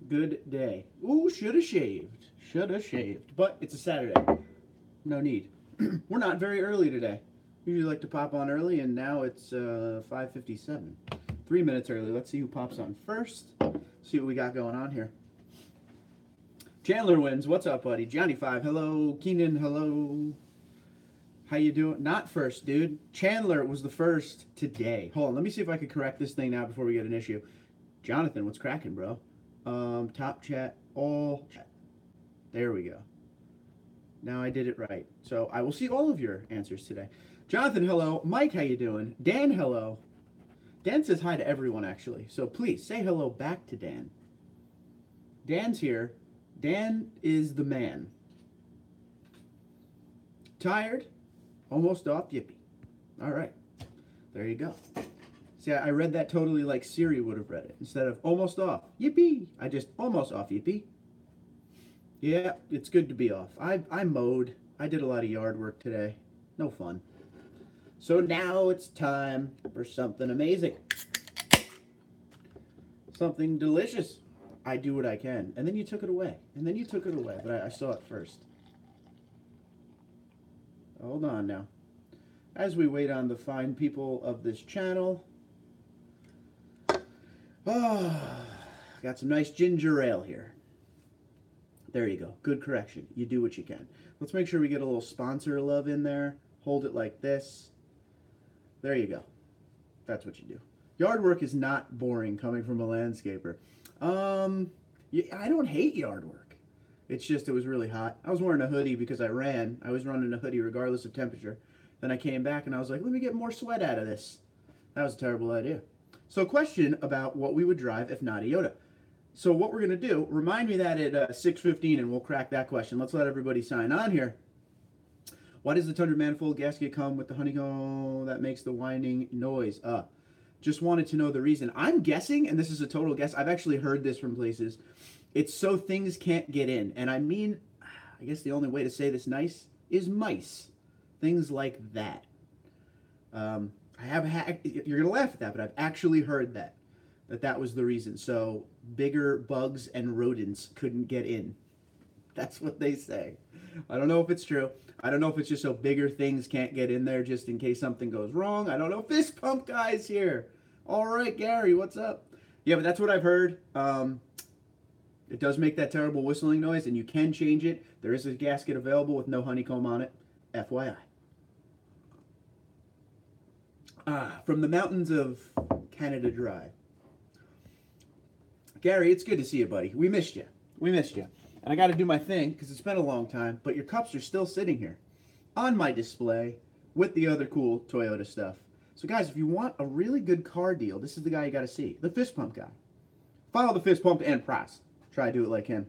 Good day. Ooh, should have shaved. Should have shaved. But it's a Saturday. No need. We're not very early today. Usually like to pop on early, and now it's 5:57. 3 minutes early. Let's see who pops on first. See what we got going on here. Chandler wins. What's up, buddy? Johnny5, hello. Keenan, hello. How you doing? Not first, dude. Chandler was the first today. Hold on, let me see if I can correct this thing now before we get an issue. Jonathan, what's cracking, bro? Top chat, all chat. There we go. Now I did it right. So I will see all of your answers today. Jonathan, hello. Mike, how you doing? Dan, hello. Dan says hi to everyone, actually. So please say hello back to Dan. Dan's here. Dan is the man. Tired? Almost off? Yippee. All right. There you go. See, I read that totally like Siri would have read it. Instead of almost off. Yippee. I just almost off. Yippee. Yeah, it's good to be off. I mowed. I did a lot of yard work today. No fun. So now it's time for something amazing. Something delicious. I do what I can. And then you took it away. And then you took it away. But I saw it first. Hold on now. As we wait on the fine people of this channel. Oh, got some nice ginger ale here. There you go. Good correction. You do what you can. Let's make sure we get a little sponsor love in there. Hold it like this. There you go. That's what you do. Yard work is not boring coming from a landscaper. I don't hate yard work. It's just it was really hot. I was wearing a hoodie because I ran. I was running a hoodie regardless of temperature. Then I came back and I was like, let me get more sweat out of this. That was a terrible idea. So question about what we would drive if not a Yoda. So what we're going to do, remind me that at 6:15 and we'll crack that question. Let's let everybody sign on here. Why does the Tundra manifold gasket come with the honeycomb that makes the whining noise? Just wanted to know the reason. I'm guessing, and this is a total guess, I've actually heard this from places, it's so things can't get in. And I mean, I guess the only way to say this nice is mice. Things like that. You're going to laugh at that, but I've actually heard that was the reason. So bigger bugs and rodents couldn't get in. That's what they say. I don't know if it's true. I don't know if it's just so bigger things can't get in there just in case something goes wrong. I don't know. Fist pump guy's here. All right, Gary, what's up? Yeah, but that's what I've heard. It does make that terrible whistling noise, and you can change it. There is a gasket available with no honeycomb on it. FYI. From the mountains of Canada Dry. Gary, it's good to see you, buddy. We missed you. And I got to do my thing because it's been a long time, but your cups are still sitting here on my display with the other cool Toyota stuff. So guys, if you want a really good car deal, this is the guy you got to see. The Fist Pump guy. Follow the Fist Pump and Price. Try to do it like him.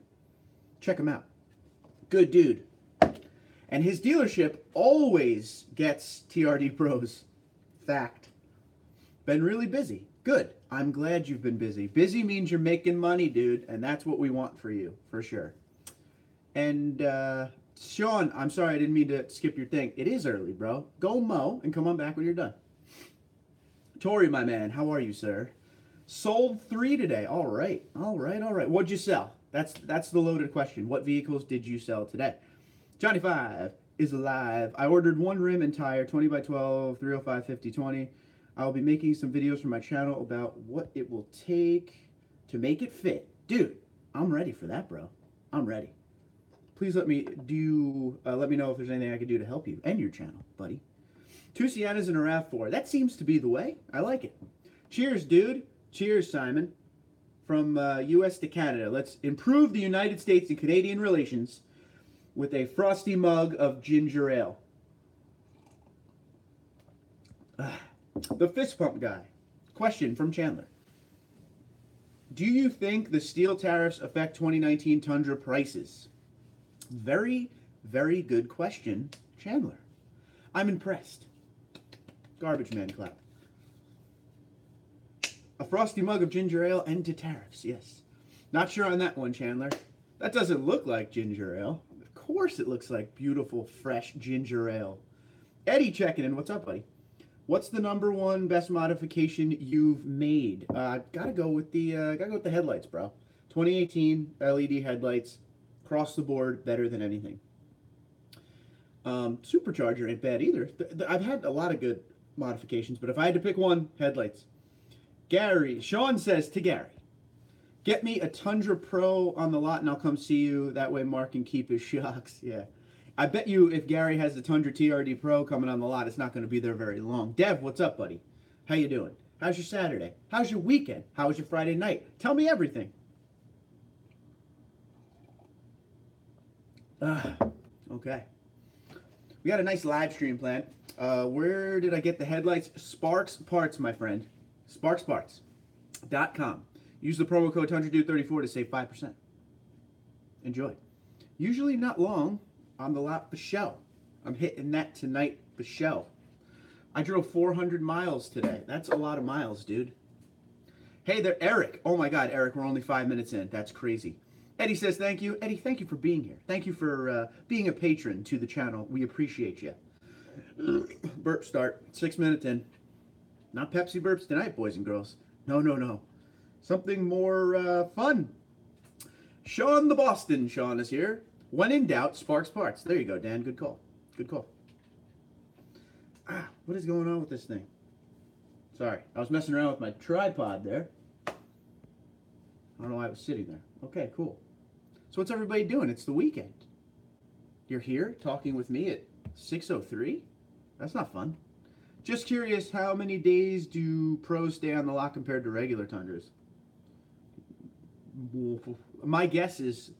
Check him out. Good dude. And his dealership always gets TRD pros. Fact. Been really busy. Good. I'm glad you've been busy. Busy means you're making money, dude, and that's what we want for you, for sure. And Sean, I'm sorry, I didn't mean to skip your thing. It is early, bro. Go mow and come on back when you're done. Tori, my man, how are you, sir? Sold 3 today. All right. What'd you sell? That's the loaded question. What vehicles did you sell today? Johnny5 is alive. I ordered 1 rim and tire, 20 by 12, 305 50 20. I'll be making some videos for my channel about what it will take to make it fit. Dude, I'm ready for that, bro. I'm ready. Please let me know if there's anything I can do to help you and your channel, buddy. 2 Siennas and a RAV4. That seems to be the way. I like it. Cheers, dude. Cheers, Simon. From U.S. to Canada. Let's improve the United States and Canadian relations with a frosty mug of ginger ale. The Fist Pump guy. Question from Chandler. Do you think the steel tariffs affect 2019 Tundra prices? Very, very good question, Chandler. I'm impressed. Garbage man clap. A frosty mug of ginger ale and to tariffs, yes. Not sure on that one, Chandler. That doesn't look like ginger ale. Of course it looks like beautiful, fresh ginger ale. Eddie checking in. What's up, buddy? What's the #1 best modification you've made? Gotta go with the headlights, bro. 2018 LED headlights, across the board, better than anything. Supercharger ain't bad either. I've had a lot of good modifications, but if I had to pick one, headlights. Sean says to Gary, get me a Tundra Pro on the lot and I'll come see you. That way Mark can keep his shocks. Yeah. I bet you if Gary has the Tundra TRD Pro coming on the lot, it's not going to be there very long. Dev, what's up, buddy? How you doing? How's your Saturday? How's your weekend? How was your Friday night? Tell me everything. Okay. We got a nice live stream planned. Where did I get the headlights? Sparks Parts, my friend. SparksParts.com. Use the promo code TundraDude34 to save 5%. Enjoy. Usually not long on the lot for show. I'm hitting that tonight for show. I drove 400 miles today. That's a lot of miles, dude. Hey there, Eric. Oh my God, Eric, we're only 5 minutes in. That's crazy. Eddie says thank you. Eddie, thank you for being here. Thank you for being a patron to the channel. We appreciate you. Burp start. 6 minutes in. Not Pepsi burps tonight, boys and girls. No, no, no. Something more fun. Sean the Boston. Sean is here. When in doubt, Sparks Parts. There you go, Dan. Good call. Good call. What is going on with this thing? Sorry. I was messing around with my tripod there. I don't know why I was sitting there. Okay, cool. So what's everybody doing? It's the weekend. You're here talking with me at 6:03? That's not fun. Just curious, how many days do pros stay on the lot compared to regular Tundras? My guess is,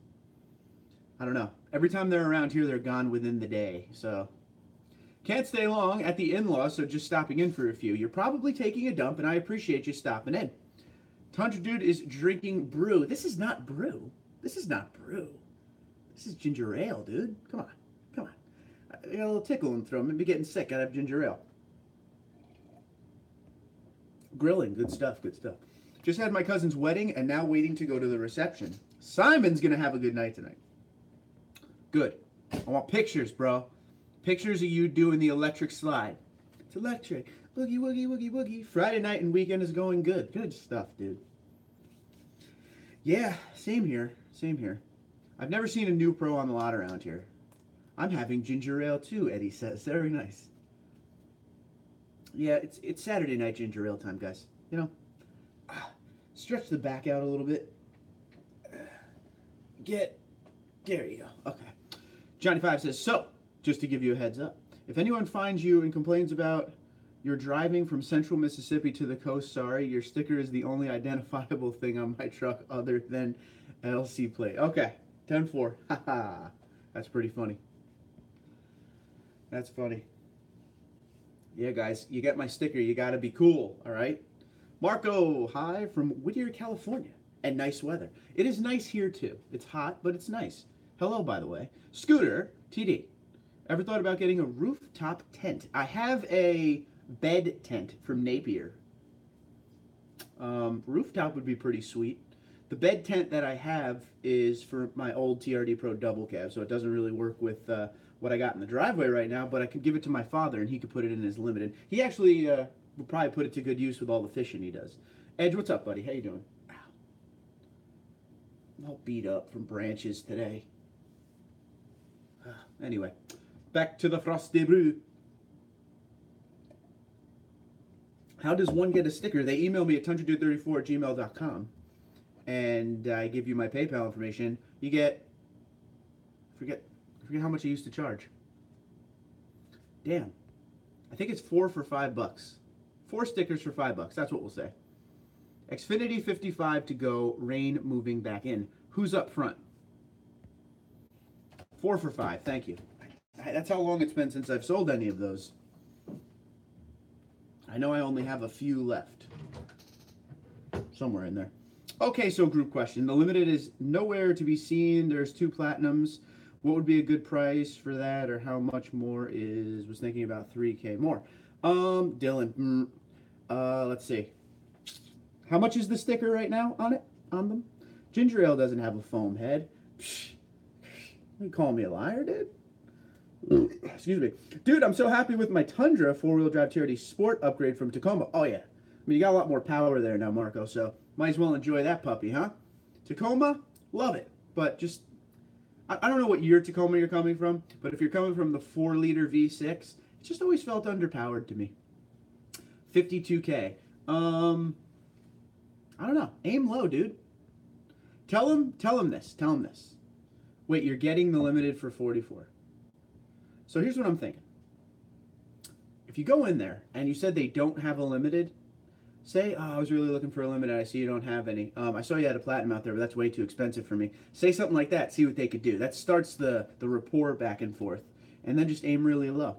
I don't know. Every time they're around here, they're gone within the day. So can't stay long at the in-laws, so just stopping in for a few. You're probably taking a dump, and I appreciate you stopping in. Tundra Dude is drinking brew. This is not brew. This is not brew. This is ginger ale, dude. Come on. Come on. I got a little tickle in the throat. I'm going to be getting sick. Gotta have ginger ale. Grilling. Good stuff. Good stuff. Just had my cousin's wedding and now waiting to go to the reception. Simon's going to have a good night tonight. Good. I want pictures, bro. Pictures of you doing the electric slide. It's electric. Boogie, woogie, woogie, woogie. Friday night and weekend is going good. Good stuff, dude. Yeah, same here. Same here. I've never seen a new pro on the lot around here. I'm having ginger ale too, Eddie says. Very nice. Yeah, it's Saturday night ginger ale time, guys. You know, stretch the back out a little bit. There you go. Okay. Johnny5 says, so, just to give you a heads up, if anyone finds you and complains about your driving from central Mississippi to the coast, sorry, your sticker is the only identifiable thing on my truck other than LC plate. Okay, 10-4. Haha. That's pretty funny. That's funny. Yeah, guys, you get my sticker. You got to be cool, all right? Marco, hi from Whittier, California, and nice weather. It is nice here, too. It's hot, but it's nice. Hello, by the way. Scooter, TD. Ever thought about getting a rooftop tent? I have a bed tent from Napier. Rooftop would be pretty sweet. The bed tent that I have is for my old TRD Pro double cab, so it doesn't really work with what I got in the driveway right now, but I could give it to my father and he could put it in his limited. He actually will probably put it to good use with all the fishing he does. Edge, what's up, buddy? How you doing? Ow. I'm all beat up from branches today. Anyway, back to the Frosty Brew. How does one get a sticker? They email me at TundraDude34@gmail.com, and I give you my PayPal information. You get, I forget how much I used to charge. Damn, I think it's 4 for $5. 4 stickers for $5. That's what we'll say. Xfinity 55 to go. Rain moving back in. Who's up front? 4 for $5. Thank you. That's how long it's been since I've sold any of those. I know I only have a few left. Somewhere in there. Okay, so group question. The limited is nowhere to be seen. There's 2 platinums. What would be a good price for that, or how much more is, was thinking about 3K more. Dylan, let's see. How much is the sticker right now on them? Ginger ale doesn't have a foam head. Psh, you call me a liar, dude? Excuse me. Dude, I'm so happy with my Tundra 4-wheel drive TRD Sport upgrade from Tacoma. Oh, yeah. I mean, you got a lot more power there now, Marco, so might as well enjoy that puppy, huh? Tacoma, love it. But just, I don't know what year Tacoma you're coming from, but if you're coming from the 4-liter V6, it just always felt underpowered to me. 52K. I don't know. Aim low, dude. Tell him this. Tell him this. Wait, you're getting the limited for 44. So here's what I'm thinking. If you go in there and you said they don't have a limited, say, oh, I was really looking for a limited. I see you don't have any. I saw you had a platinum out there, but that's way too expensive for me. Say something like that. See what they could do. That starts the rapport back and forth. And then just aim really low.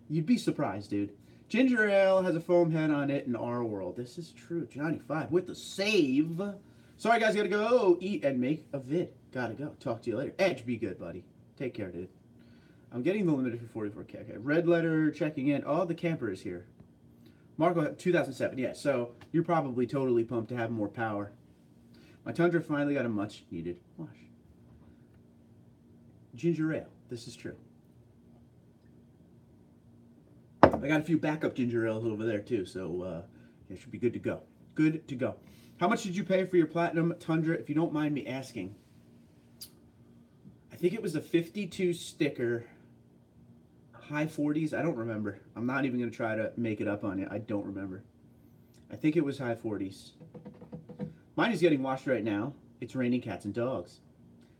You'd be surprised, dude. Ginger Ale has a foam head on it in our world. This is true. Johnny 5 with the save. Sorry, guys. Gotta go eat and make a vid. Gotta go. Talk to you later. Edge, be good, buddy. Take care, dude. I'm getting the limited for 44K. Okay. Red letter checking in. Oh, the camper is here. Marco, 2007. Yeah, so you're probably totally pumped to have more power. My Tundra finally got a much needed wash. Ginger ale. This is true. I got a few backup ginger ales over there too, so it should be good to go. Good to go. How much did you pay for your Platinum Tundra, if you don't mind me asking? I think it was a 52 sticker, high 40s. I don't remember. I'm not even going to try to make it up on you. I don't remember. I think it was high 40s. Mine is getting washed right now. It's raining cats and dogs.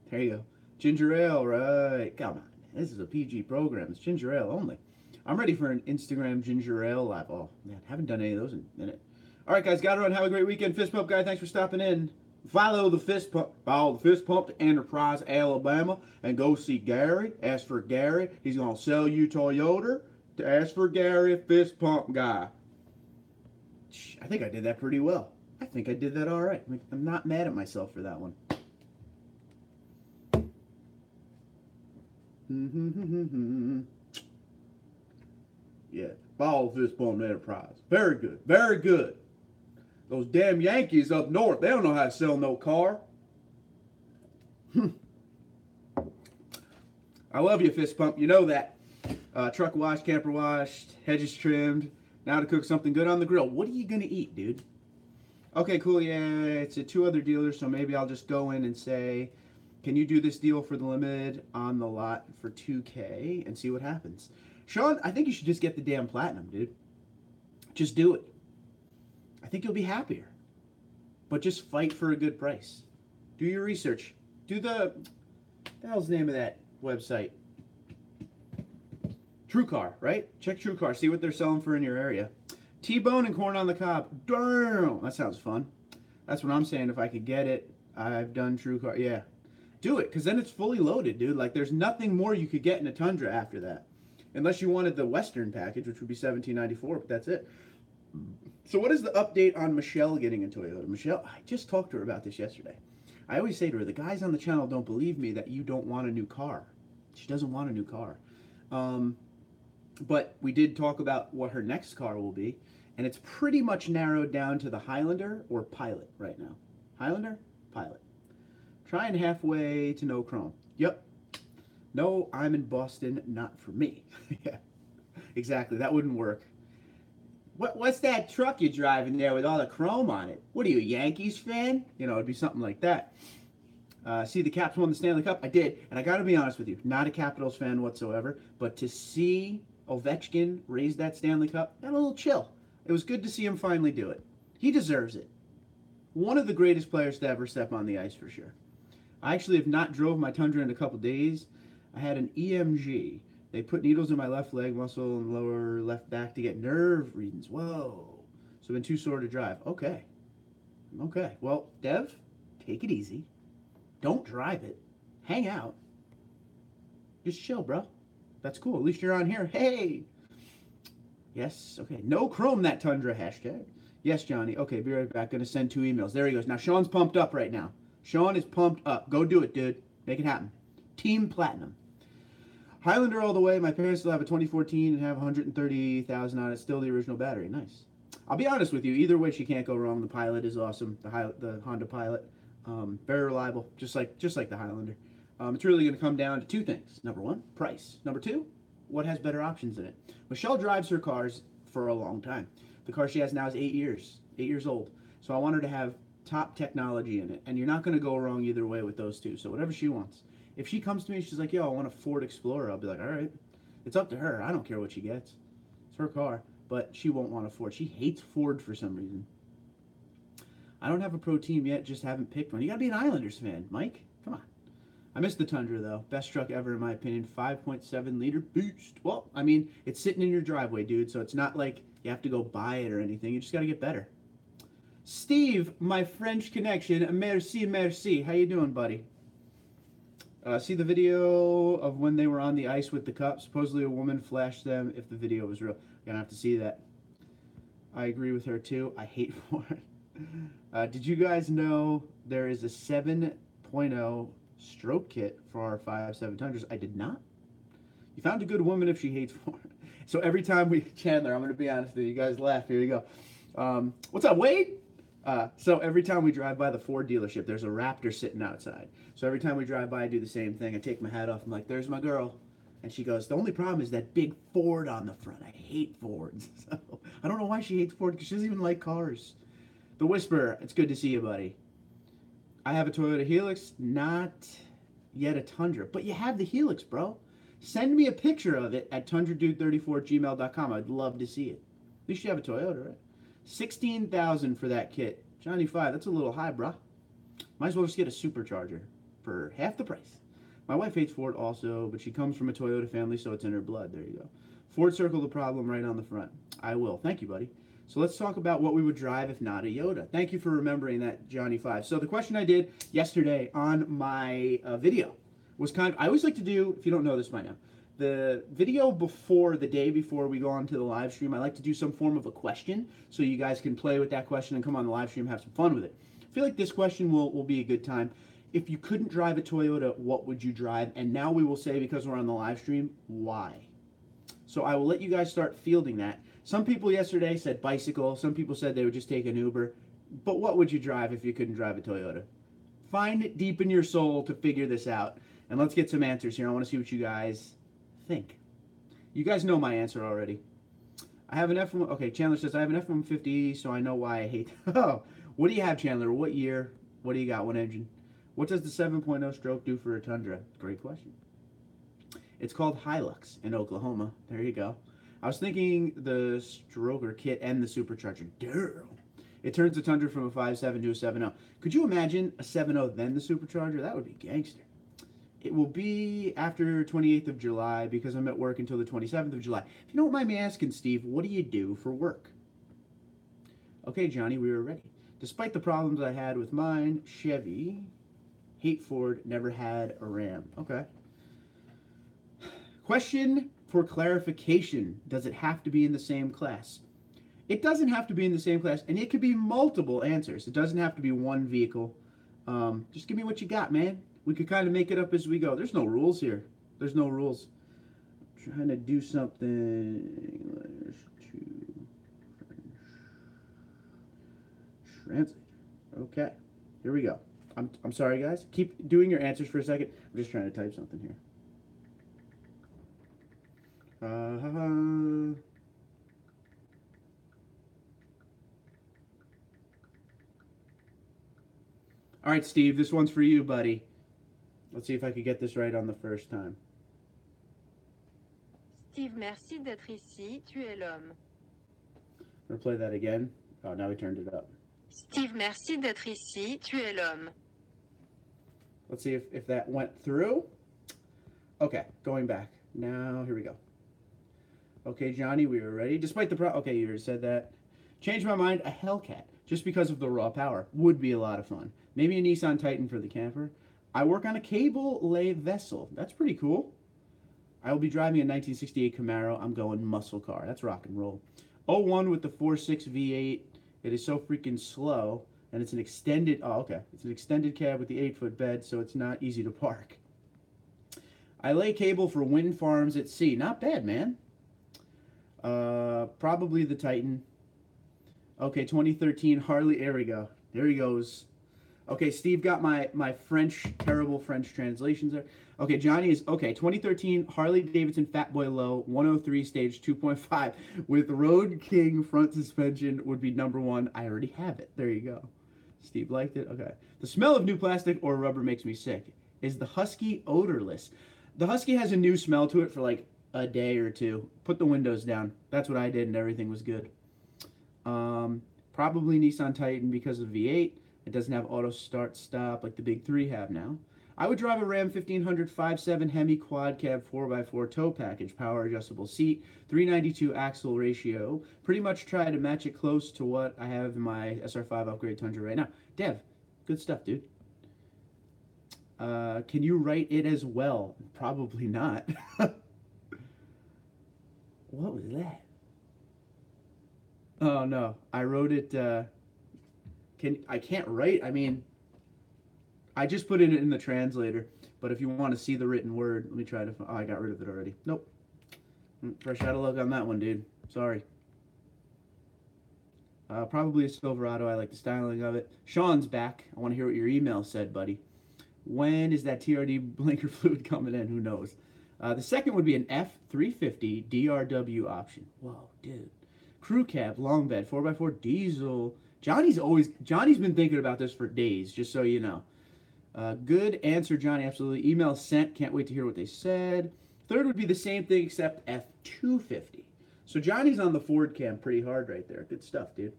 There you go. Ginger ale, right? Come on. This is a PG program. It's ginger ale only. I'm ready for an Instagram ginger ale live. Oh, man, haven't done any of those in a minute. All right, guys, gotta run. Have a great weekend. Fist Pump Guy, thanks for stopping in. Follow the Fist Pump to Enterprise, Alabama, and go see Gary. Ask for Gary. He's gonna sell you Toyota. To ask for Gary, Fist Pump Guy. I think I did that pretty well. I think I did that all right. I'm not mad at myself for that one. Yeah, follow Fist Pump Enterprise. Very good, very good. Those damn Yankees up north, they don't know how to sell no car. I love you, Fist Pump. You know that. Truck washed, camper washed, hedges trimmed. Now to cook something good on the grill. What are you going to eat, dude? Okay, cool. Yeah, it's at 2 other dealers, so maybe I'll just go in and say, can you do this deal for the limited on the lot for 2K and see what happens? Sean, I think you should just get the damn Platinum, dude. Just do it. I think you'll be happier. But just fight for a good price. Do your research. Do the hell's the name of that website? TrueCar, right? Check TrueCar. See what they're selling for in your area. T-bone and corn on the cob. Damn, that sounds fun. That's what I'm saying. If I could get it, I've done TrueCar. Yeah. Do it, because then it's fully loaded, dude. Like, there's nothing more you could get in a Tundra after that. Unless you wanted the Western package, which would be $17.94, but that's it. So what is the update on Michelle getting a Toyota? Michelle, I just talked to her about this yesterday. I always say to her, the guys on the channel don't believe me that you don't want a new car. She doesn't want a new car. But we did talk about what her next car will be, and it's pretty much narrowed down to the Highlander or Pilot right now. Highlander, Pilot. Trying halfway to no chrome. Yep. No, I'm in Boston, not for me. Yeah, exactly. That wouldn't work. What's that truck you're driving there with all the chrome on it? What are you, a Yankees fan? You know, it'd be something like that. See, the Caps won the Stanley Cup? I did. And I got to be honest with you, not a Capitals fan whatsoever, but to see Ovechkin raise that Stanley Cup, got a little chill. It was good to see him finally do it. He deserves it. One of the greatest players to ever step on the ice, for sure. I actually have not drove my Tundra in a couple days. I had an EMG. They put needles in my left leg muscle and lower left back to get nerve readings. Whoa. So I've been too sore to drive. Okay. Okay. Well, Dev, take it easy. Don't drive it. Hang out. Just chill, bro. That's cool. At least you're on here. Hey. Yes. Okay. No chrome that Tundra hashtag. Yes, Johnny. Okay, be right back. Going to send 2 emails. There he goes. Now, Sean's pumped up right now. Sean is pumped up. Go do it, dude. Make it happen. Team Platinum. Highlander all the way. My parents still have a 2014 and have 130,000 on it. Still the original battery. Nice. I'll be honest with you. Either way, she can't go wrong. The Pilot is awesome. The Honda Pilot. Very reliable. Just like the Highlander. It's really going to come down to 2 things. Number 1, price. Number 2, what has better options in it. Michelle drives her cars for a long time. The car she has now is 8 years old. So I want her to have top technology in it, and you're not going to go wrong either way with those two. So whatever she wants. If she comes to me and she's like, yo, I want a Ford Explorer, I'll be like, all right, it's up to her. I don't care what she gets. It's her car. But she won't want a Ford. She hates Ford for some reason. I don't have a pro team yet, just haven't picked one. You gotta be an Islanders fan, Mike. Come on. I missed the Tundra, though. Best truck ever, in my opinion. 5.7 liter boost. Well, I mean, it's sitting in your driveway, dude, so it's not like you have to go buy it or anything. You just gotta get better. Steve, my French connection. Merci, merci. How you doing, buddy? See the video of when they were on the ice with the cup? Supposedly a woman flashed them if the video was real. You're gonna have to see that. I agree with her, too. I hate Ford. Did you guys know there is a 7.0 stroke kit for our 5.7 Tundras? I did not. You found a good woman if she hates Ford. So every time we, Chandler, I'm going to be honest with you. You guys laugh. Here you go. What's up, Wade? So every time we drive by the Ford dealership, there's a Raptor sitting outside. So every time we drive by, I do the same thing. I take my hat off. I'm like, there's my girl. And she goes, the only problem is that big Ford on the front. I hate Fords. So I don't know why she hates Ford, because she doesn't even like cars. The Whisper, it's good to see you, buddy. I have a Toyota Helix, not yet a Tundra. But you have the Helix, bro. Send me a picture of it at TundraDude34@gmail.com. I'd love to see it. At least you have a Toyota, right? $16,000 for that kit. Johnny 5, that's a little high, bro. Might as well just get a supercharger for half the price. My wife hates Ford also, but she comes from a Toyota family, so it's in her blood. There you go. Ford, circle the problem right on the front. I will. Thank you, buddy. So let's talk about what we would drive if not a Yoda. Thank you for remembering that, Johnny 5. So the question I did yesterday on my video was kind of, I always like to do, if you don't know this by now, the video before, the day before we go on to the live stream, I like to do some form of a question so you guys can play with that question and come on the live stream and have some fun with it. I feel like this question will be a good time. If you couldn't drive a Toyota, what would you drive? And now we will say, because we're on the live stream, why? So I will let you guys start fielding that. Some people yesterday said bicycle. Some people said they would just take an Uber. But what would you drive if you couldn't drive a Toyota? Find it deep in your soul to figure this out. And let's get some answers here. I want to see what you guys think. You guys know my answer already. I have an F1. Okay, Chandler says, I have an F-150, so I know why I hate. Oh, what do you have, Chandler? What year? What do you got? What engine? What does the 7.0 stroke do for a Tundra? Great question. It's called Hilux in Oklahoma. There you go. I was thinking the stroker kit and the supercharger. Damn. It turns the Tundra from a 5.7 to a 7.0. Could you imagine a 7.0 then the supercharger? That would be gangster. It will be after 28th of July because I'm at work until the 27th of July. If you don't mind me asking, Steve, what do you do for work? Okay, Johnny, we were ready. Despite the problems I had with mine, Chevy, hate Ford, never had a Ram. Okay. Question for clarification. Does it have to be in the same class? It doesn't have to be in the same class, and it could be multiple answers. It doesn't have to be one vehicle. Just give me what you got, man. We could kind of make it up as we go. There's no rules here. There's no rules. I'm trying to do something. Translate. Okay. Here we go. I'm sorry, guys. Keep doing your answers for a second. I'm just trying to type something here. All right, Steve, this one's for you, buddy. Let's see if I could get this right on the first time. Steve, merci d'être ici. Tu es l'homme. I'm going to play that again. Oh, now we turned it up. Steve, merci d'être ici. Tu es l'homme. Let's see if that went through. Okay, going back. Now, here we go. Okay, Johnny, we were ready. Despite the okay, you already said that. Changed my mind. A Hellcat, just because of the raw power, would be a lot of fun. Maybe a Nissan Titan for the camper. I work on a cable lay vessel. That's pretty cool. I will be driving a 1968 Camaro. I'm going muscle car. That's rock and roll. 01 with the 4.6 V8. It is so freaking slow, and it's an extended. Oh, okay. It's an extended cab with the 8-foot bed, so it's not easy to park. I lay cable for wind farms at sea. Not bad, man. Probably the Titan. Okay, 2013 Harley. There we go. There he goes. Okay, Steve got my French, terrible French translations there. Okay, Johnny is, okay, 2013 Harley Davidson Fatboy Low 103 stage 2.5 with Road King front suspension would be #1. I already have it. There you go. Steve liked it. Okay. The smell of new plastic or rubber makes me sick. Is the Husky odorless? The Husky has a new smell to it for like a day or two. Put the windows down. That's what I did, and everything was good. Probably Nissan Titan because of V8. It doesn't have auto start stop like the big three have now. I would drive a Ram 1500 5.7 Hemi quad cab 4x4 tow package, power adjustable seat, 392 axle ratio. Pretty much try to match it close to what I have in my SR5 upgrade Tundra right now. Dev, good stuff, dude. Can you write it as well? Probably not. What was that? Oh no, I wrote it. I can't write. I mean, I just put it in the translator. But if you want to see the written word, let me try to. Oh, I got rid of it already. Nope. Fresh out of luck on that one, dude. Sorry. Probably a Silverado. I like the styling of it. Sean's back. I want to hear what your email said, buddy. When is that TRD blinker fluid coming in? Who knows? The second would be an F350 DRW option. Whoa, dude. Crew cab, long bed, 4x4 diesel. Johnny's been thinking about this for days, just so you know. Good answer, Johnny, absolutely. Email sent, can't wait to hear what they said. Third would be the same thing except F250. So Johnny's on the Ford cam pretty hard right there. Good stuff, dude.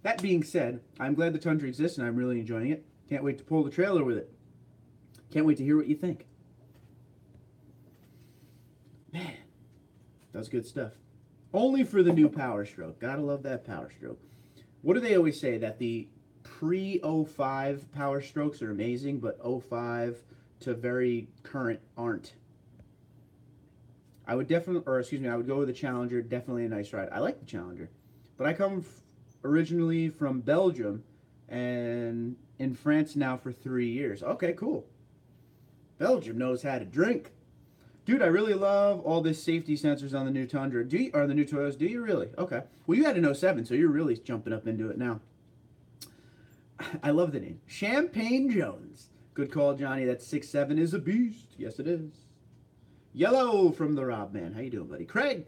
That being said, I'm glad the Tundra exists and I'm really enjoying it. Can't wait to pull the trailer with it. Can't wait to hear what you think. Man, that's good stuff. Only for the new Power Stroke. Gotta love that Power Stroke. What do they always say? That the pre-05 Power Strokes are amazing, but 05 to very current aren't. I would definitely, I would go with the Challenger. Definitely a nice ride. I like the Challenger. But I come originally from Belgium and in France now for 3 years. Okay, cool. Belgium knows how to drink. Dude, I really love all this safety sensors on the new Tundra. Or the new Toyotas. Do you really? Okay. Well, you had an 07, so you're really jumping up into it now. I love the name. Champagne Jones. Good call, Johnny. That 6'7" is a beast. Yes, it is. Yellow from the Rob Man. How you doing, buddy? Craig.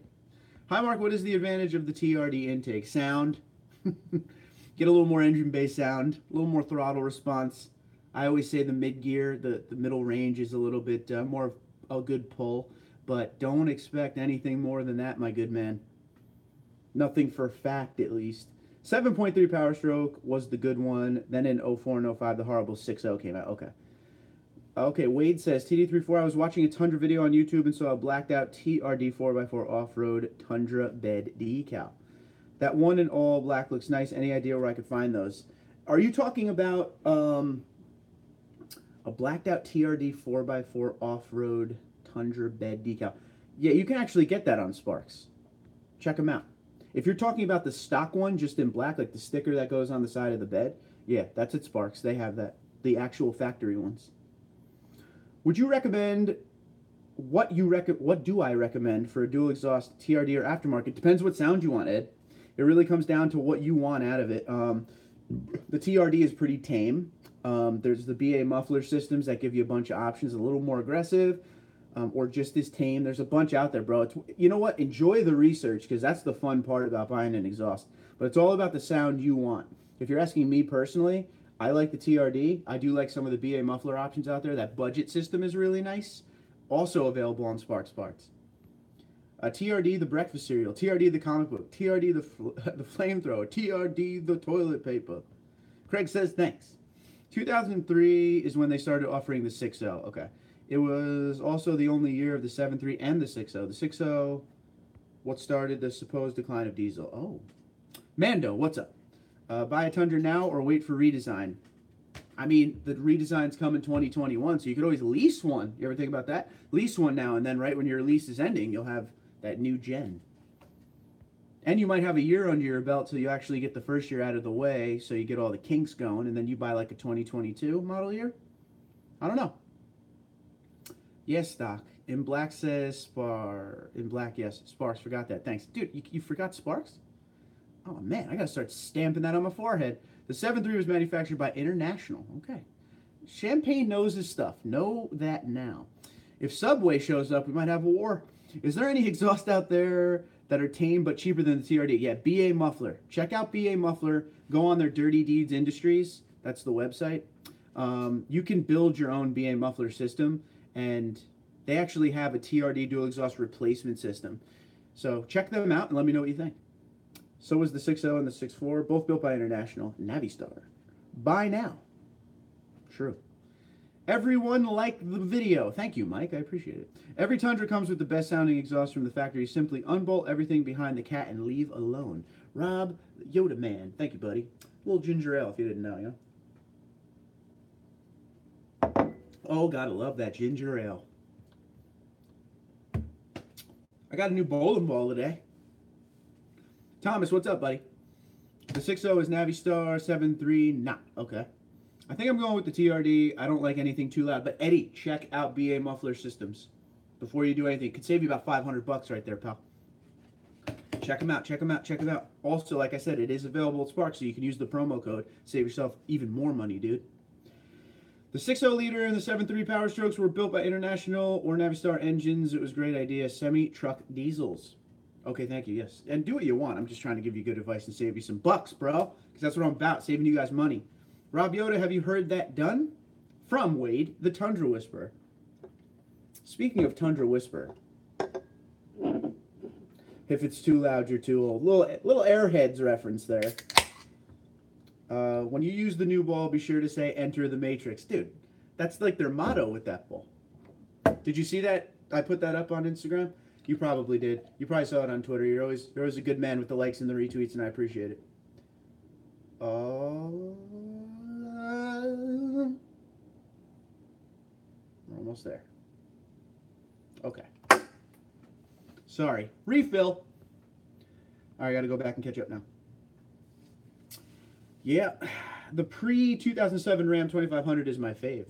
Hi, Mark. What is the advantage of the TRD intake? Sound. Get a little more engine-based sound. A little more throttle response. I always say the mid-gear, the middle range is a little bit more of a good pull. But don't expect anything more than that, my good man. Nothing for fact, at least. 7.3 Power Stroke was the good one. Then in 04 and 05, the horrible 6.0 came out. Okay. Okay, Wade says, TD34, I was watching a Tundra video on YouTube and saw a blacked out TRD 4x4 off-road Tundra bed decal. That one in all black looks nice. Any idea where I could find those? Are you talking about a blacked out TRD 4x4 off-road Tundra bed decal? Yeah, you can actually get that on Sparks. Check them out. If you're talking about the stock one, just in black, like the sticker that goes on the side of the bed, yeah, that's at Sparks. They have that. The actual factory ones. Would you recommend, what do I recommend for a dual exhaust TRD or aftermarket? Depends what sound you want, Ed. It really comes down to what you want out of it. The TRD is pretty tame. There's the BA muffler systems that give you a bunch of options, a little more aggressive, or just as tame. There's a bunch out there, bro. You know what? Enjoy the research, because that's the fun part about buying an exhaust. But it's all about the sound you want. If you're asking me personally, I like the TRD. I do like some of the BA muffler options out there. That budget system is really nice. Also available on Sparks Parts. TRD, the breakfast cereal. TRD, the comic book. TRD, the flamethrower. TRD, the toilet paper. Craig says, thanks. 2003 is when they started offering the 6.0. Okay. It was also the only year of the 7.3 and the 6.0. The 6.0, what started the supposed decline of diesel? Oh. Mando, what's up? Buy a Tundra now or wait for redesign? I mean, the redesign's come in 2021, so you could always lease one. You ever think about that? Lease one now, and then right when your lease is ending, you'll have that new gen. And you might have a year under your belt so you actually get the first year out of the way, so you get all the kinks going, and then you buy like a 2022 model year? I don't know. Yes, stock. In black says In black, yes. Sparks, forgot that. Thanks. Dude, you forgot Sparks? Oh, man, I got to start stamping that on my forehead. The 7.3 was manufactured by International. Okay. Champagne knows his stuff. Know that now. If Subway shows up, we might have a war. Is there any exhaust out there that are tame but cheaper than the TRD. Yeah, BA Muffler. Check out BA Muffler. Go on their Dirty Deeds Industries. That's the website. You can build your own BA Muffler system, and they actually have a TRD dual exhaust replacement system. So check them out and let me know what you think. So is the 6.0 and the 6.4, both built by International Navistar. Buy now. True. Everyone liked the video. Thank you, Mike. I appreciate it. Every Tundra comes with the best sounding exhaust from the factory. Simply unbolt everything behind the cat and leave alone. Rob Yoda Man. Thank you, buddy. A little ginger ale if you didn't know, yeah? Oh, gotta love that ginger ale. I got a new bowling ball today. Thomas, what's up, buddy? The 6.0 is Navistar 7.3. Nah, okay. I think I'm going with the TRD. I don't like anything too loud. But Eddie, check out BA Muffler Systems before you do anything. It could save you about $500 right there, pal. Check them out. Check them out. Check them out. Also, like I said, it is available at Spark, so you can use the promo code. Save yourself even more money, dude. The 6.0 liter and the 7.3 Power Strokes were built by International or Navistar engines. It was a great idea. Semi-truck diesels. Okay, thank you. Yes. And do what you want. I'm just trying to give you good advice and save you some bucks, bro. Because that's what I'm about, saving you guys money. Rob Yoda, have you heard that done? From Wade, the Tundra Whisperer. Speaking of Tundra Whisperer, if it's too loud, you're too old. Little Airheads reference there. When you use the new ball, be sure to say enter the matrix. Dude, that's like their motto with that ball. Did you see that? I put that up on Instagram. You probably did. You probably saw it on Twitter. You're always a good man with the likes and the retweets, and I appreciate it. We're almost there. Okay. Sorry. Refill. All right, I got to go back and catch up now. Yeah, the pre-2007 Ram 2500 is my fave,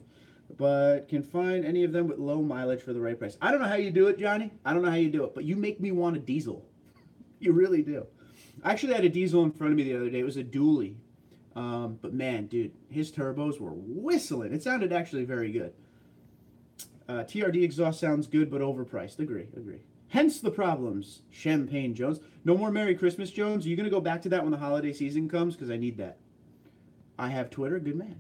but can find any of them with low mileage for the right price. I don't know how you do it, Johnny. I don't know how you do it, but you make me want a diesel. You really do. I actually had a diesel in front of me the other day. It was a dually. But man, dude, his turbos were whistling. It sounded actually very good. TRD exhaust sounds good, but overpriced. Agree. Hence the problems. Champagne Jones. No more Merry Christmas, Jones. Are you going to go back to that when the holiday season comes? Because I need that. I have Twitter. Good man.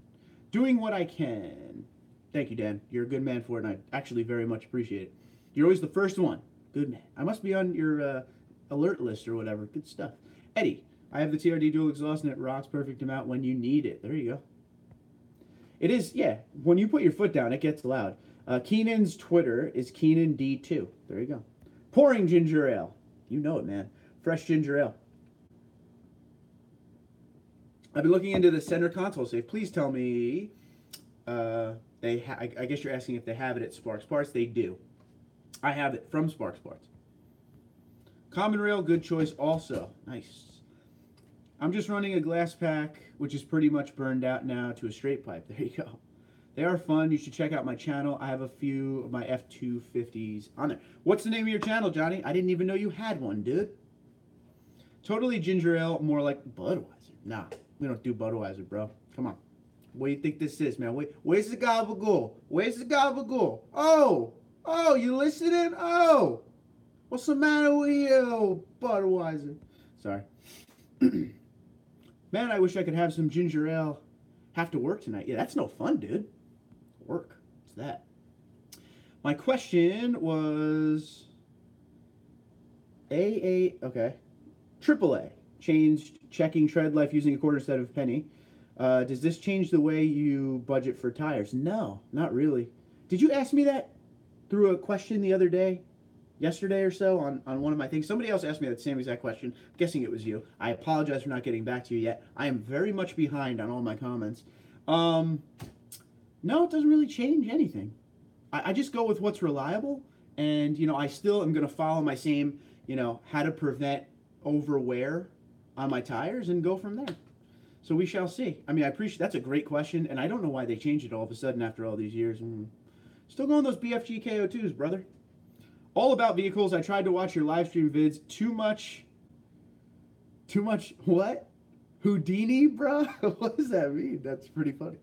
Doing what I can. Thank you, Dan. You're a good man for it, and I actually very much appreciate it. You're always the first one. Good man. I must be on your alert list or whatever. Good stuff. Eddie, I have the TRD dual exhaust, and it rocks perfect amount when you need it. There you go. It is, yeah. When you put your foot down, it gets loud. Keenan's Twitter is KeenanD2. There you go. Pouring ginger ale. You know it, man. Fresh ginger ale. I've been looking into the center console safe. Please tell me, I guess you're asking if they have it at Sparks Parts. They do. I have it from Sparks Parts. Common rail, good choice also. Nice. I'm just running a glass pack, which is pretty much burned out now, to a straight pipe. There you go. They are fun. You should check out my channel. I have a few of my F250s on there. What's the name of your channel, Johnny? I didn't even know you had one, dude. Totally ginger ale, more like Budweiser. Nah, we don't do Budweiser, bro. Come on. What do you think this is, man? Where's the gabagool? Where's the gabagool? Oh, you listening? Oh, what's the matter with you, Budweiser? Sorry. Man, I wish I could have some ginger ale. Have to work tonight. Yeah, that's no fun, dude. Work. What's that? My question was okay. AAA changed checking tread life using a quarter instead of a penny. Does this change the way you budget for tires? No, not really. Did you ask me that through a question the other day? Yesterday or so on one of my things. Somebody else asked me that same exact question. I'm guessing it was you. I apologize for not getting back to you yet. I am very much behind on all my comments. No, it doesn't really change anything. I just go with what's reliable, and I still am going to follow my same, how to prevent overwear on my tires and go from there. So we shall see. I mean, I appreciate that's a great question, and I don't know why they changed it all of a sudden after all these years. Still going those BFG KO2s, brother. All about vehicles. I tried to watch your live stream vids. Too much what? Houdini, bro? What does that mean? That's pretty funny.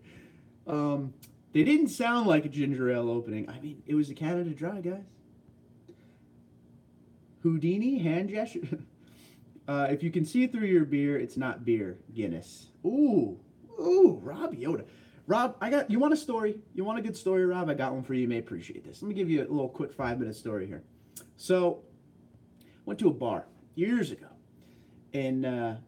They didn't sound like a ginger ale opening. I mean, it was a Canada Dry, guys. Houdini hand gesture. If you can see through your beer, it's not beer. Guinness. Ooh, Rob Yoda. Rob, you want a story? You want a good story, Rob? I got one for you. You may appreciate this. Let me give you a little quick 5-minute story here. So, went to a bar years ago in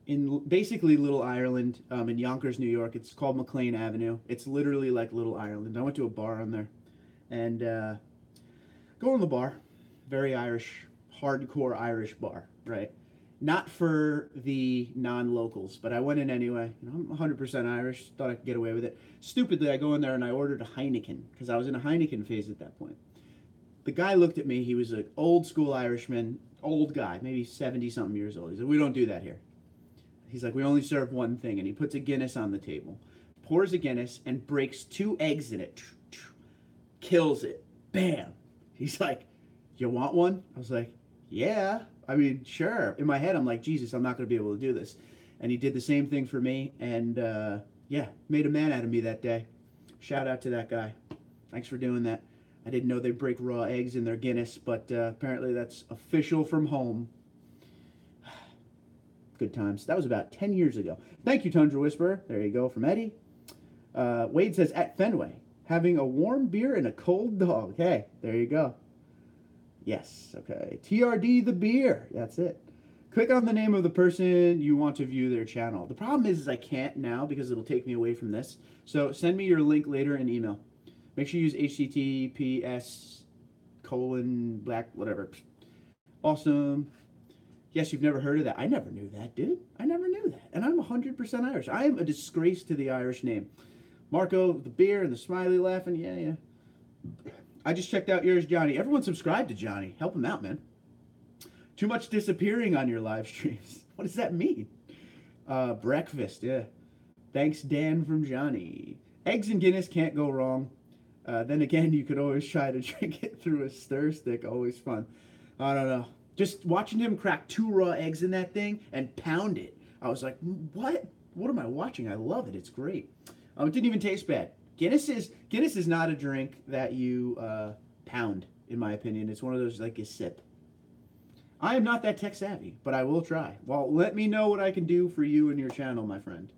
basically Little Ireland, in Yonkers, New York. It's called McLean Avenue. It's literally like Little Ireland. I went to a bar on there, and go in the bar, very Irish, hardcore Irish bar, right? Not for the non-locals, but I went in anyway. You know, I'm 100% Irish. Thought I could get away with it. Stupidly, I go in there and I ordered a Heineken because I was in a Heineken phase at that point. The guy looked at me. He was an old school Irishman, old guy, maybe 70-something years old. He said, "We don't do that here." He's like, "We only serve one thing." And he puts a Guinness on the table, pours a Guinness, and breaks 2 eggs in it. Kills it. Bam. He's like, "You want one?" I was like, "Yeah. I mean, sure." In my head, I'm like, Jesus, I'm not going to be able to do this. And he did the same thing for me. And, yeah, made a man out of me that day. Shout out to that guy. Thanks for doing that. I didn't know they break raw eggs in their Guinness, but apparently that's official from home. Good times. That was about 10 years ago. Thank you, Tundra Whisperer. There you go from Eddie. Wade says, at Fenway, having a warm beer and a cold dog. Hey, there you go. Yes, okay. TRD the beer. That's it. Click on the name of the person you want to view their channel. The problem is I can't now because it'll take me away from this. So send me your link later in email. Make sure you use HTTPS : black, whatever. Awesome. Yes, you've never heard of that. I never knew that, dude. I never knew that. And I'm 100% Irish. I am a disgrace to the Irish name. Marco, the beer, and the smiley laughing. Yeah. I just checked out yours, Johnny. Everyone subscribe to Johnny. Help him out, man. Too much disappearing on your live streams. What does that mean? Breakfast, yeah. Thanks, Dan from Johnny. Eggs and Guinness can't go wrong. Then again, you could always try to drink it through a stir stick. Always fun. I don't know. Just watching him crack 2 raw eggs in that thing and pound it. I was like, what? What am I watching? I love it. It's great. It didn't even taste bad. Guinness is not a drink that you pound, in my opinion. It's one of those like a sip. I am not that tech savvy, but I will try. Well, let me know what I can do for you and your channel, my friend.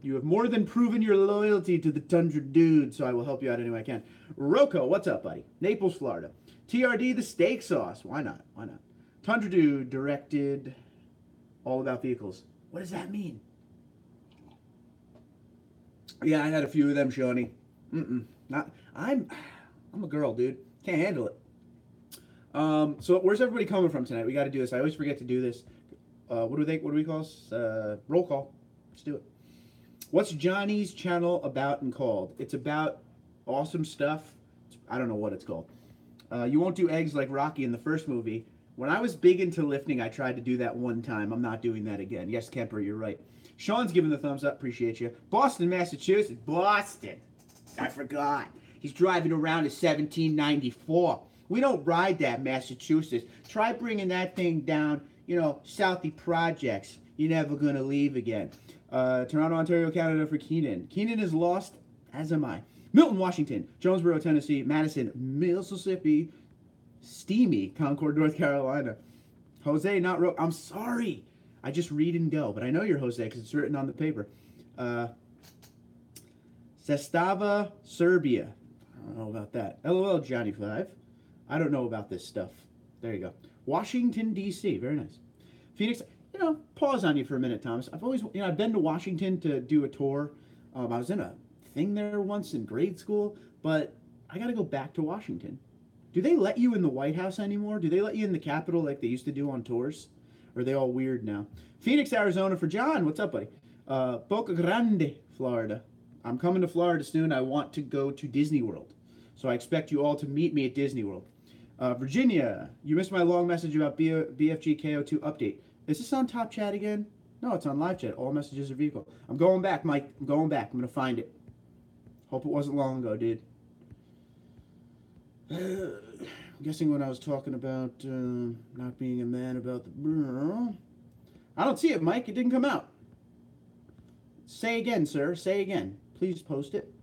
You have more than proven your loyalty to the Tundra Dude, so I will help you out any way I can. Rocco, what's up, buddy? Naples, Florida. TRD the steak sauce. Why not? Why not? Tundra Dude directed All About Vehicles. What does that mean? Yeah, I had a few of them, Shawnee. I'm a girl, dude. Can't handle it. So where's everybody coming from tonight? We got to do this. I always forget to do this. What do we call this? Roll call. Let's do it. What's Johnny's channel about and called? It's about awesome stuff. I don't know what it's called. You won't do eggs like Rocky in the first movie. When I was big into lifting, I tried to do that one time. I'm not doing that again. Yes, Kemper, you're right. Sean's giving the thumbs up. Appreciate you. Boston, Massachusetts. Boston. I forgot. He's driving around a 1794. We don't ride that, Massachusetts. Try bringing that thing down, Southie Projects. You're never going to leave again. Toronto, Ontario, Canada for Keenan. Keenan is lost, as am I. Milton, Washington. Jonesboro, Tennessee. Madison, Mississippi. Steamy, Concord, North Carolina. Jose, not I'm sorry. I just read and go, but I know you're Jose because it's written on the paper. Sestava, Serbia. I don't know about that. LOL, Johnny 5. I don't know about this stuff. There you go. Washington, D.C. Very nice. Phoenix, pause on you for a minute, Thomas. I've been to Washington to do a tour. I was in a thing there once in grade school, but I got to go back to Washington. Do they let you in the White House anymore? Do they let you in the Capitol like they used to do on tours? Or are they all weird now? Phoenix, Arizona for John. What's up, buddy? Boca Grande, Florida. I'm coming to Florida soon. I want to go to Disney World. So I expect you all to meet me at Disney World. Virginia, you missed my long message about BFG KO2 update. Is this on Top Chat again? No, it's on Live Chat. All messages are vehicle. I'm going back, Mike. I'm going back. I'm going to find it. Hope it wasn't long ago, dude. I'm guessing when I was talking about not being a man about the... I don't see it, Mike. It didn't come out. Say again, sir. Say again. Please post it.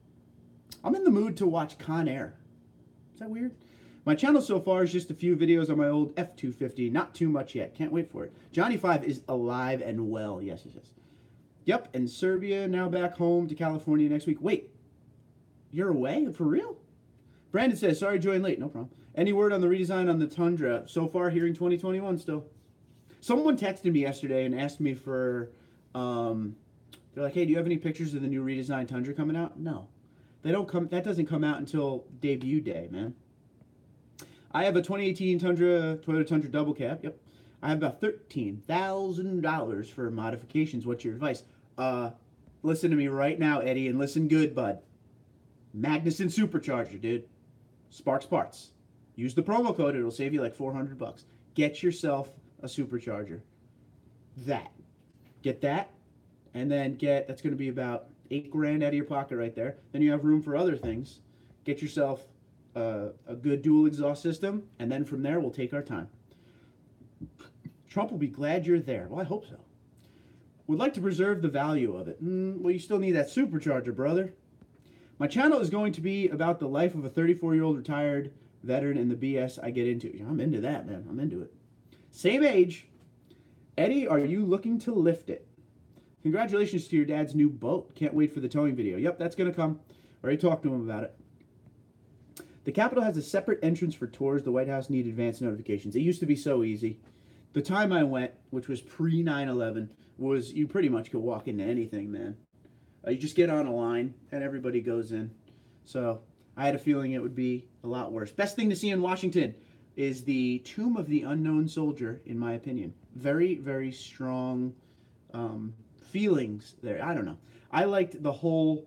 I'm in the mood to watch Con Air. Is that weird? My channel so far is just a few videos on my old F250. Not too much yet. Can't wait for it. Johnny 5 is alive and well. Yes, yes, yes. Yep, and Serbia, now back home to California next week. Wait, you're away? For real? Brandon says, sorry, joined late. No problem. Any word on the redesign on the Tundra? So far, hearing 2021 still. Someone texted me yesterday and asked me for, they're like, hey, do you have any pictures of the new redesigned Tundra coming out? No. They don't come, that doesn't come out until debut day, man. I have a 2018 Toyota Tundra double cab. Yep. I have about $13,000 for modifications. What's your advice? Listen to me right now, Eddie, and listen good, bud. Magnuson Supercharger, dude. Sparks Parts. Use the promo code. It'll save you like $400. Get yourself a supercharger. That. Get that, and then that's going to be about $8,000 out of your pocket right there. Then you have room for other things. Get yourself a good dual exhaust system, and then from there we'll take our time. Trump will be glad you're there. Well, I hope so. Would like to preserve the value of it. Well, you still need that supercharger, brother. My channel is going to be about the life of a 34-year-old retired veteran and the BS I get into. I'm into that, man. I'm into it. Same age. Eddie, are you looking to lift it? Congratulations to your dad's new boat. Can't wait for the towing video. Yep, that's going to come. Already talked to him about it. The Capitol has a separate entrance for tours. The White House need advance notifications. It used to be so easy. The time I went, which was pre 9/11, was you pretty much could walk into anything, man. You just get on a line and everybody goes in. So I had a feeling it would be a lot worse. Best thing to see in Washington is the Tomb of the Unknown Soldier, in my opinion. Very, very strong feelings there. I don't know. I liked the whole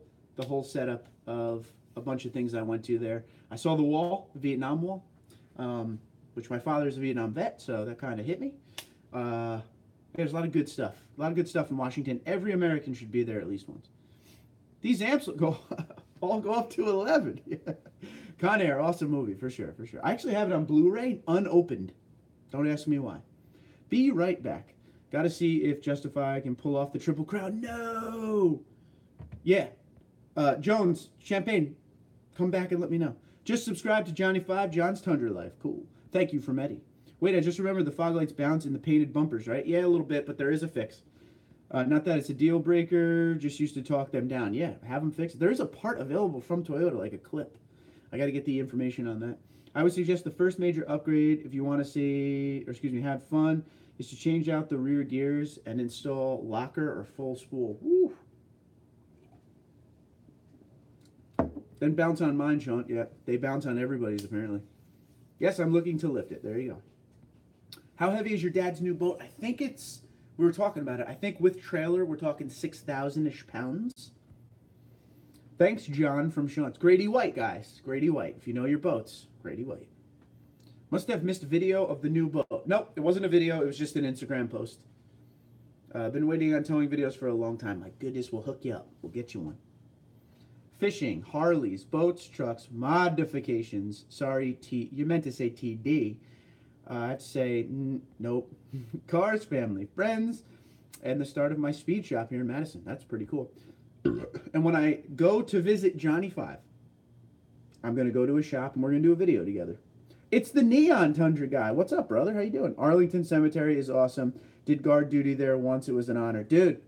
setup of a bunch of things I went to there. I saw the wall, the Vietnam Wall, which my father's a Vietnam vet, so that kind of hit me. There's a lot of good stuff. A lot of good stuff in Washington. Every American should be there at least once. These amps all go up to 11. Yeah. Con Air, awesome movie, for sure, for sure. I actually have it on Blu-ray, unopened. Don't ask me why. Be right back. Got to see if Justify can pull off the Triple Crown. No! Yeah. Jones, Champagne, come back and let me know. Just subscribe to Johnny 5, John's Tundra Life. Cool. Thank you from Eddie. Wait, I just remembered the fog lights bounce in the painted bumpers, right? Yeah, a little bit, but there is a fix. Not that it's a deal breaker, just used to talk them down. Yeah, have them fixed. There is a part available from Toyota, like a clip. I got to get the information on that. I would suggest the first major upgrade, if you want to have fun, is to change out the rear gears and install locker or full spool. Woo. Then bounce on mine, Sean. Yeah, they bounce on everybody's apparently. Yes, I'm looking to lift it. There you go. How heavy is your dad's new boat? I think we were talking about it. I think with trailer, we're talking 6,000-ish pounds. Thanks, John from Sean's. Grady White, guys. Grady White. If you know your boats, Grady White. Must have missed a video of the new boat. Nope, it wasn't a video. It was just an Instagram post. Been waiting on towing videos for a long time. My goodness, we'll hook you up. We'll get you one. Fishing, Harleys, boats, trucks, modifications. Sorry, you meant to say TD. I have to say, nope. Cars, family, friends, and the start of my speed shop here in Madison. That's pretty cool. And when I go to visit Johnny 5, I'm going to go to a shop and we're going to do a video together. It's the Neon Tundra guy. What's up, brother? How you doing? Arlington Cemetery is awesome. Did guard duty there once. It was an honor. Dude,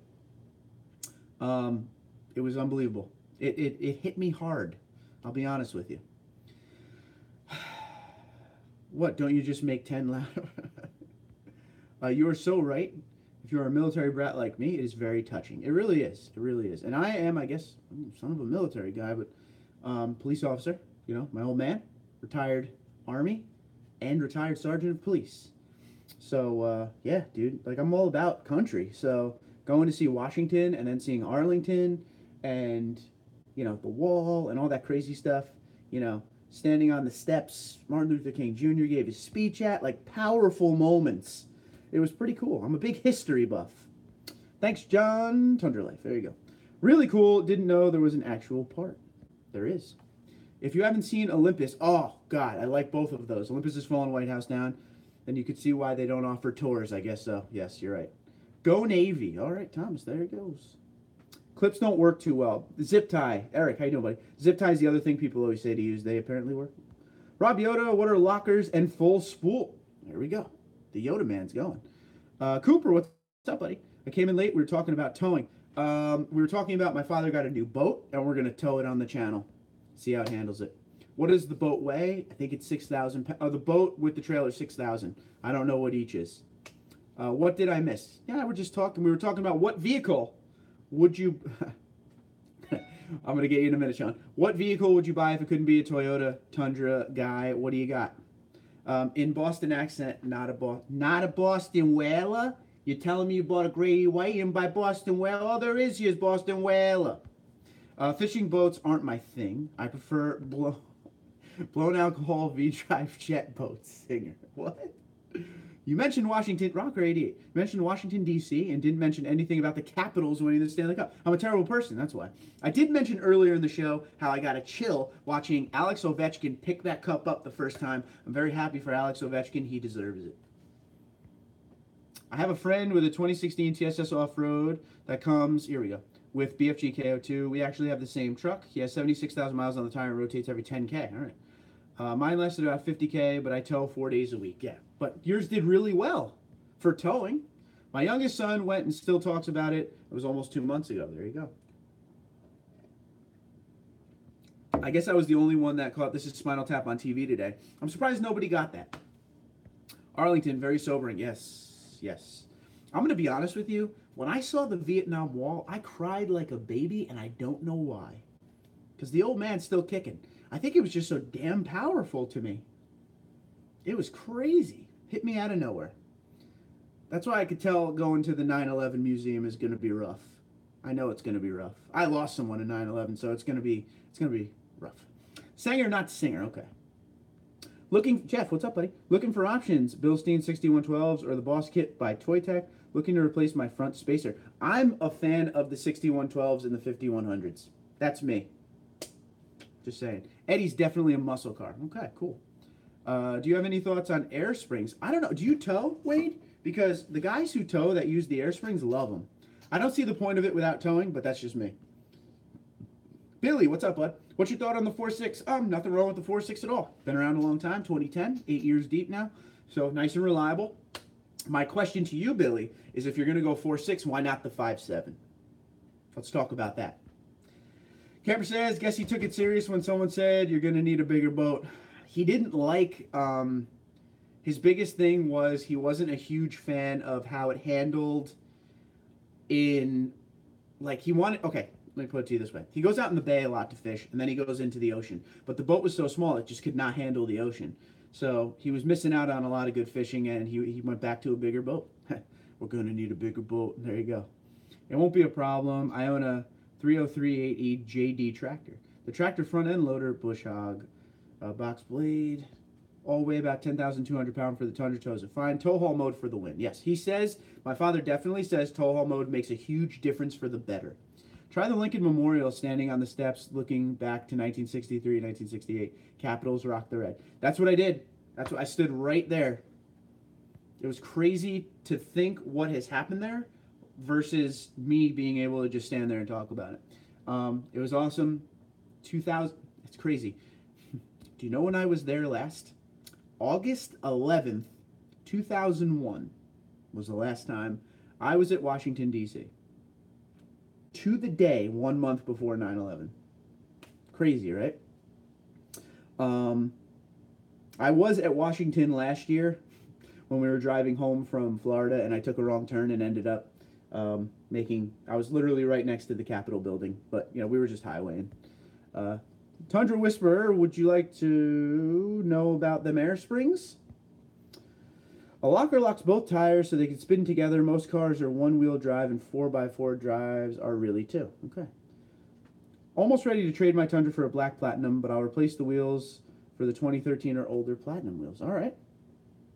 it was unbelievable. It hit me hard. I'll be honest with you. What, don't you just make 10 loud? You are so right. If you're a military brat like me, it is very touching. It really is. It really is. And I am, I guess, son of a military guy, but police officer, you know, my old man, retired Army, and retired Sergeant of Police. So, yeah, dude, like I'm all about country. So going to see Washington and then seeing Arlington and, you know, the wall and all that crazy stuff, you know, standing on the steps, Martin Luther King Jr. gave his speech at, like powerful moments. It was pretty cool. I'm a big history buff. Thanks, John. Tundra Life. There you go. Really cool. Didn't know there was an actual part. There is. If you haven't seen Olympus, oh, God, I like both of those. Olympus has fallen, White House down. Then you could see why they don't offer tours, I guess so. Yes, you're right. Go Navy. All right, Thomas, there it goes. Clips don't work too well. Zip tie. Eric, how you doing, buddy? Zip tie is the other thing people always say to use. They apparently work. Rob Yoda, what are lockers and full spool? There we go. The Yoda man's going. Cooper, what's up, buddy? I came in late. We were talking about towing. We were talking about my father got a new boat, and we're going to tow it on the channel. See how it handles it. What does the boat weigh? I think it's 6,000 pounds. Oh, the boat with the trailer, 6,000. I don't know what each is. What did I miss? Yeah, we're just talking. We were talking about what vehicle would you... I'm going to get you in a minute, Sean. What vehicle would you buy if it couldn't be a Toyota Tundra guy? What do you got? In Boston accent, not a Boston Whaler. You're telling me you bought a Grady White and by Boston Whaler? All there is Boston Whaler. Fishing boats aren't my thing. I prefer blown alcohol V-drive jet boats. Singer. What? You mentioned Washington, Rocker 88. You mentioned Washington, D.C., and didn't mention anything about the Capitals winning the Stanley Cup. I'm a terrible person, that's why. I did mention earlier in the show how I got a chill watching Alex Ovechkin pick that cup up the first time. I'm very happy for Alex Ovechkin. He deserves it. I have a friend with a 2016 TSS Off-Road that comes, here we go, with BFG KO2. We actually have the same truck. He has 76,000 miles on the tire and rotates every 10K. All right. Mine lasted about 50K, but I tow 4 days a week. Yeah, but yours did really well for towing. My youngest son went and still talks about it. It was almost 2 months ago. There you go. I guess I was the only one that caught this is Spinal Tap on TV today. I'm surprised nobody got that. Arlington, very sobering. Yes, yes. I'm going to be honest with you. When I saw the Vietnam Wall, I cried like a baby, and I don't know why. Because the old man's still kicking. I think it was just so damn powerful to me. It was crazy. Hit me out of nowhere. That's why I could tell going to the 9/11 museum is going to be rough. I know it's going to be rough. I lost someone in 9/11, so it's going to be rough. Singer, not singer. Okay. Jeff, what's up, buddy? Looking for options. Bilstein 6112s or the Boss Kit by Toy Tech. Looking to replace my front spacer. I'm a fan of the 6112s and the 5100s. That's me. Just saying. Eddie's definitely a muscle car. Okay, cool. Do you have any thoughts on air springs? I don't know. Do you tow, Wade? Because the guys who tow that use the air springs love them. I don't see the point of it without towing, but that's just me. Billy, what's up, bud? What's your thought on the 4.6? Nothing wrong with the 4.6 at all. Been around a long time, 2010, 8 years deep now. So nice and reliable. My question to you, Billy, is if you're going to go 4.6, why not the 5.7? Let's talk about that. Camper says, guess he took it serious when someone said you're going to need a bigger boat. He didn't like, his biggest thing was he wasn't a huge fan of how it handled in, like he wanted, okay, let me put it to you this way. He goes out in the bay a lot to fish, and then he goes into the ocean. But the boat was so small, it just could not handle the ocean. So he was missing out on a lot of good fishing, and he went back to a bigger boat. We're going to need a bigger boat. There you go. It won't be a problem. I own a 3038E JD tractor. The tractor front end loader, bush hog, box blade, all weigh about 10,200 pounds for the Tundra tows it fine. Tow haul mode for the win. Yes, he says, my father definitely says tow haul mode makes a huge difference for the better. Try the Lincoln Memorial standing on the steps looking back to 1963, 1968. Capitals rock the red. That's what I did. That's what I stood right there. It was crazy to think what has happened there versus me being able to just stand there and talk about it. It was awesome. 2000, it's crazy. Do you know when I was there last? August 11th, 2001 was the last time I was at Washington, D.C. To the day, 1 month before 9/11. Crazy, right? I was at Washington last year when we were driving home from Florida, and I took a wrong turn and ended up I was literally right next to the Capitol building, but, you know, we were just highwaying. Tundra Whisperer, would you like to know about them air springs? A locker locks both tires so they can spin together. Most cars are one-wheel drive, and 4x4 drives are really too. Okay. Almost ready to trade my Tundra for a black Platinum, but I'll replace the wheels for the 2013 or older Platinum wheels. All right.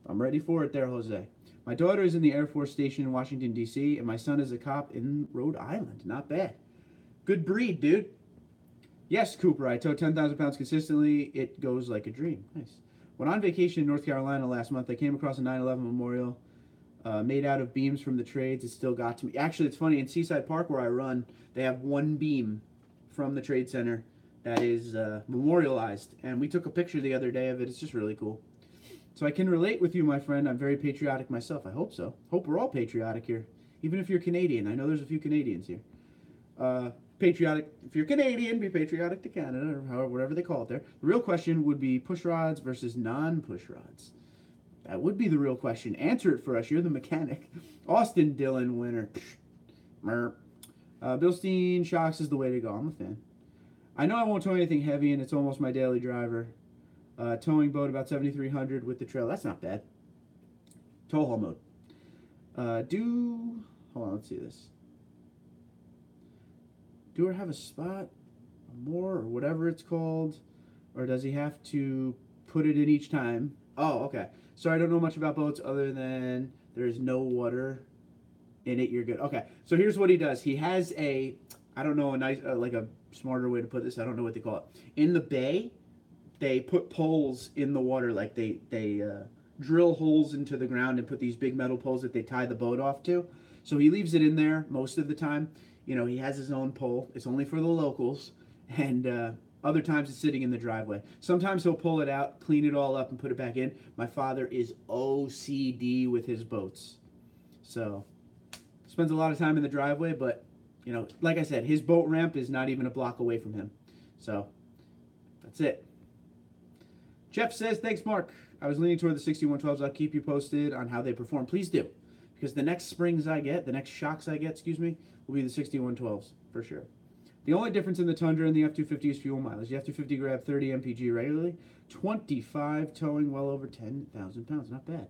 I'm ready for it there, Jose. My daughter is in the Air Force Station in Washington, D.C., and my son is a cop in Rhode Island. Not bad. Good breed, dude. Yes, Cooper, I tow 10,000 pounds consistently. It goes like a dream. Nice. When on vacation in North Carolina last month, I came across a 9/11 memorial made out of beams from the trades. It still got to me. Actually, it's funny. In Seaside Park where I run, they have one beam from the Trade Center that is memorialized. And we took a picture the other day of it. It's just really cool. So I can relate with you, my friend. I'm very patriotic myself. I hope so. Hope we're all patriotic here. Even if you're Canadian. I know there's a few Canadians here. Patriotic. If you're Canadian, be patriotic to Canada, or however, whatever they call it there. The real question would be push rods versus non-push rods. That would be the real question. Answer it for us. You're the mechanic. Austin Dillon, winner. Bilstein, shocks is the way to go. I'm a fan. I know I won't tow anything heavy, and it's almost my daily driver. Towing boat about 7,300 with the trail. That's not bad. Tow haul mode. Hold on, let's see this. Do I have a spot? More, or whatever it's called? Or does he have to put it in each time? Oh, okay. So I don't know much about boats other than there's no water in it. You're good. Okay. So here's what he does. He has a, I don't know, a nice, like a smarter way to put this. I don't know what they call it. In the bay, they put poles in the water. Like they drill holes into the ground and put these big metal poles that they tie the boat off to. So he leaves it in there most of the time. You know, he has his own pole. It's only for the locals. And other times it's sitting in the driveway. Sometimes he'll pull it out, clean it all up, and put it back in. My father is OCD with his boats. So, spends a lot of time in the driveway, but, you know, like I said, his boat ramp is not even a block away from him. So, that's it. Jeff says, thanks, Mark. I was leaning toward the 6112s. I'll keep you posted on how they perform. Please do. Because the next springs I get, the next shocks I get, will be the 6112s, for sure. The only difference in the Tundra and the F-250 is fuel mileage. The F-250 grab 30 mpg regularly, 25 towing well over 10,000 pounds. Not bad.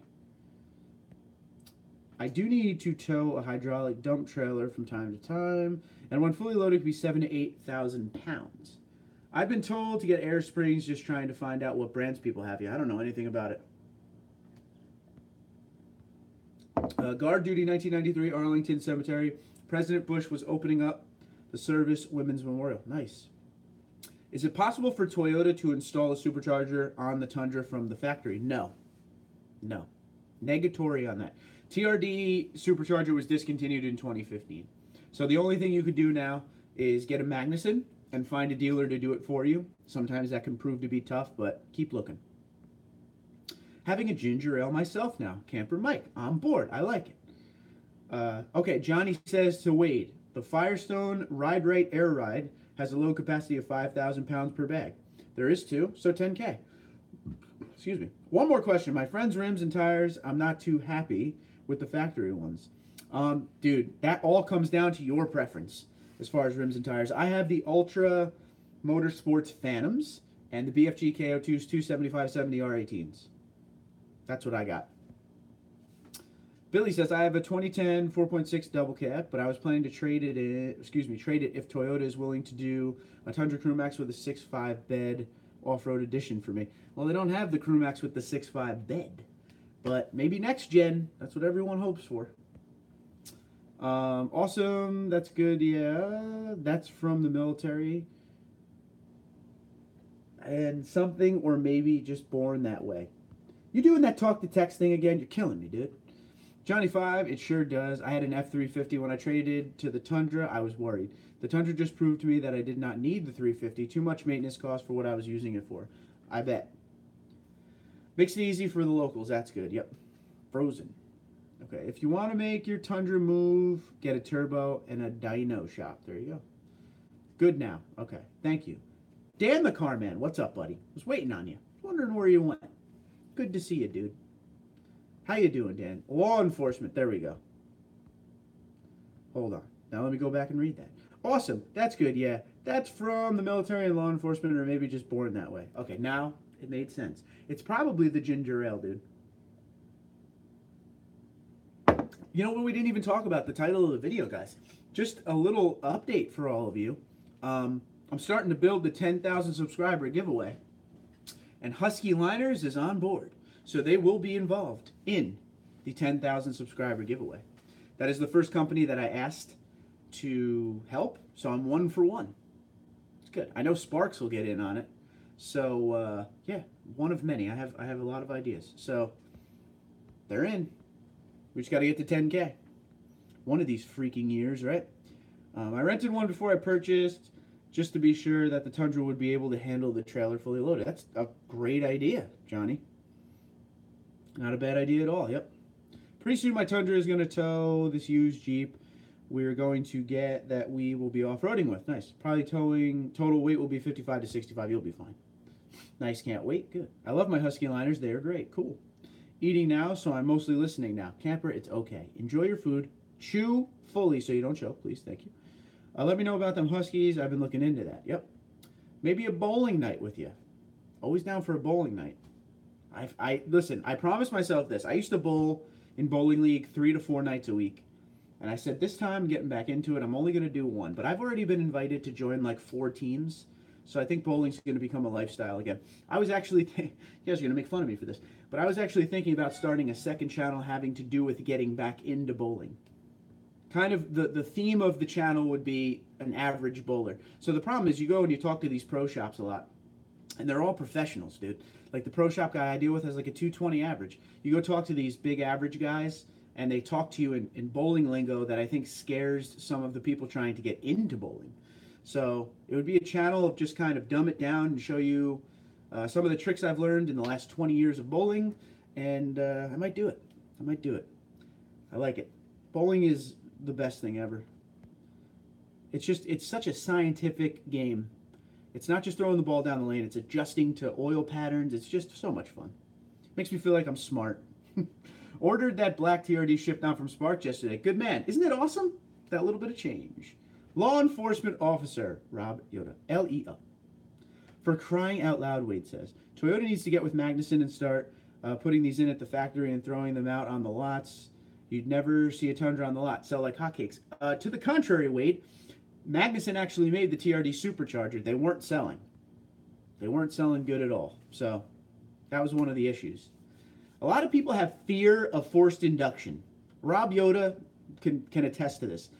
I do need to tow a hydraulic dump trailer from time to time, and when fully loaded, it could be 7,000 to 8,000 pounds. I've been told to get air springs, just trying to find out what brands people have. Yeah, I don't know anything about it. Guard Duty 1993, Arlington Cemetery. President Bush was opening up the Service Women's Memorial. Nice. Is it possible for Toyota to install a supercharger on the Tundra from the factory? No. No. Negatory on that. TRD supercharger was discontinued in 2015. So the only thing you could do now is get a Magnuson and find a dealer to do it for you. Sometimes that can prove to be tough, but keep looking. Having a ginger ale myself now. Camper Mike. I'm bored. I like it. Okay, Johnny says to Wade, the Firestone Ride Right Air Ride has a load capacity of 5,000 pounds per bag. There is two, so 10K. Excuse me. One more question. My friend's rims and tires, I'm not too happy with the factory ones. Dude, that all comes down to your preference as far as rims and tires. I have the Ultra Motorsports Phantoms and the BFG KO2's 275/70 R18s. That's what I got. Billy says, I have a 2010 4.6 double cab, but I was planning to trade it if Toyota is willing to do a Tundra Crew Max with a 6.5 bed off-road edition for me. Well, they don't have the Crew Max with the 6.5 bed, but maybe next gen. That's what everyone hopes for. Awesome. That's good. Yeah, that's from the military. And something, or maybe just born that way. You doing that talk to text thing again? You're killing me, dude. Johnny 5, it sure does. I had an F350 when I traded to the Tundra. I was worried. The Tundra just proved to me that I did not need the 350. Too much maintenance cost for what I was using it for. I bet. Makes it easy for the locals. That's good. Yep. Frozen. Okay. If you want to make your Tundra move, get a turbo and a dyno shop. There you go. Good now. Okay. Thank you. Dan the Carman. What's up, buddy? Was waiting on you. Wondering where you went. Good to see you, dude. How you doing, Dan? Law enforcement. There we go. Hold on. Now let me go back and read that. Awesome. That's good. Yeah. That's from the military and law enforcement, or maybe just born that way. Okay. Now it made sense. It's probably the ginger ale, dude. You know what? We didn't even talk about the title of the video, guys. Just a little update for all of you. I'm starting to build the 10,000 subscriber giveaway. And Husky Liners is on board. So they will be involved in the 10,000 subscriber giveaway. That is the first company that I asked to help. So I'm 1 for 1. It's good. I know Sparks will get in on it. So yeah, one of many. I have a lot of ideas. So they're in. We just got to get to 10K. One of these freaking years, right? I rented one before I purchased. just to be sure that the Tundra would be able to handle the trailer fully loaded. That's a great idea, Johnny. Not a bad idea at all, yep. Pretty soon my Tundra is going to tow this used Jeep we're going to get that we will be off-roading with. Nice. Probably towing, total weight will be 55 to 65. You'll be fine. Nice, can't wait. Good. I love my Husky liners. They are great. Cool. Eating now, so I'm mostly listening now. Camper, it's okay. Enjoy your food. Chew fully so you don't choke, please. Thank you. Let me know about them Huskies. I've been looking into that. Yep. Maybe a bowling night with you. Always down for a bowling night. Listen, I promised myself this. I used to bowl in bowling league 3 to 4 nights a week. And I said, this time I'm getting back into it. I'm only going to do one. But I've already been invited to join like 4 teams. So I think bowling's going to become a lifestyle again. I was actually, you guys are going to make fun of me for this. But I was actually thinking about starting a second channel having to do with getting back into bowling. Kind of the theme of the channel would be an average bowler. So the problem is you go and you talk to these pro shops a lot. And they're all professionals, dude. Like the pro shop guy I deal with has like a 220 average. You go talk to these big average guys, and they talk to you in bowling lingo that I think scares some of the people trying to get into bowling. So it would be a channel of just kind of dumb it down and show you some of the tricks I've learned in the last 20 years of bowling, and I might do it. I might do it. I like it. Bowling is the best thing ever. It's such a scientific game. It's not just throwing the ball down the lane. It's adjusting to oil patterns. It's just so much fun. Makes me feel like I'm smart. Ordered that black TRD shipped down from Spark yesterday. Good man. Isn't it awesome? That little bit of change. Law enforcement officer, Rob Yoda. L-E-O. For crying out loud, Wade says. Toyota needs to get with Magnuson and start putting these in at the factory and throwing them out on the lots. You'd never see a Tundra on the lot. Sell like hotcakes. To the contrary, Wade, Magnuson actually made the TRD supercharger. They weren't selling. They weren't selling good at all. So that was one of the issues. A lot of people have fear of forced induction. Rob Yoda can attest to this.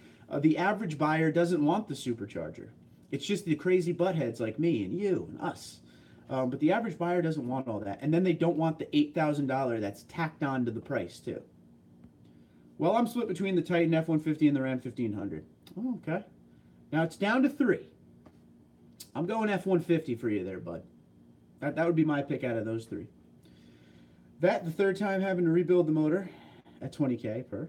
The average buyer doesn't want the supercharger. It's just the crazy buttheads like me and you and us. But the average buyer doesn't want all that. And then they don't want the $8,000 that's tacked on to the price, too. Well, I'm split between the Titan F-150 and the Ram 1500. Oh, okay. Now it's down to 3. I'm going F-150 for you there, bud. That would be my pick out of those 3. That, the third time having to rebuild the motor at $20K per.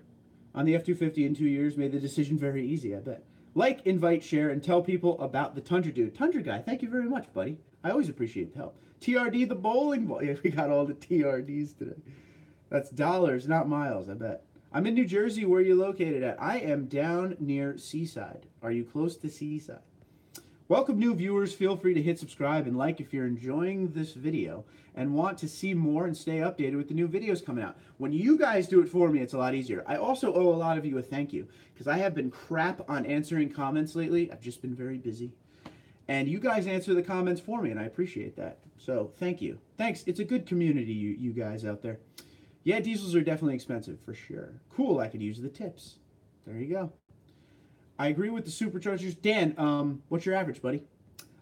On the F-250 in 2 years made the decision very easy, I bet. Like, invite, share, and tell people about the Tundra Dude. Tundra guy, thank you very much, buddy. I always appreciate the help. TRD the bowling ball. Yeah, we got all the TRDs today. That's dollars, not miles, I bet. I'm in New Jersey. Where are you located at? I am down near Seaside. Are you close to Seaside? Welcome new viewers. Feel free to hit subscribe and like if you're enjoying this video and want to see more and stay updated with the new videos coming out. When you guys do it for me, it's a lot easier. I also owe a lot of you a thank you because I have been crap on answering comments lately. I've just been very busy. And you guys answer the comments for me, and I appreciate that. So thank you. Thanks. It's a good community, you guys out there. Yeah, diesels are definitely expensive for sure. Cool, I could use the tips. There you go. I agree with the superchargers. Dan, what's your average, buddy?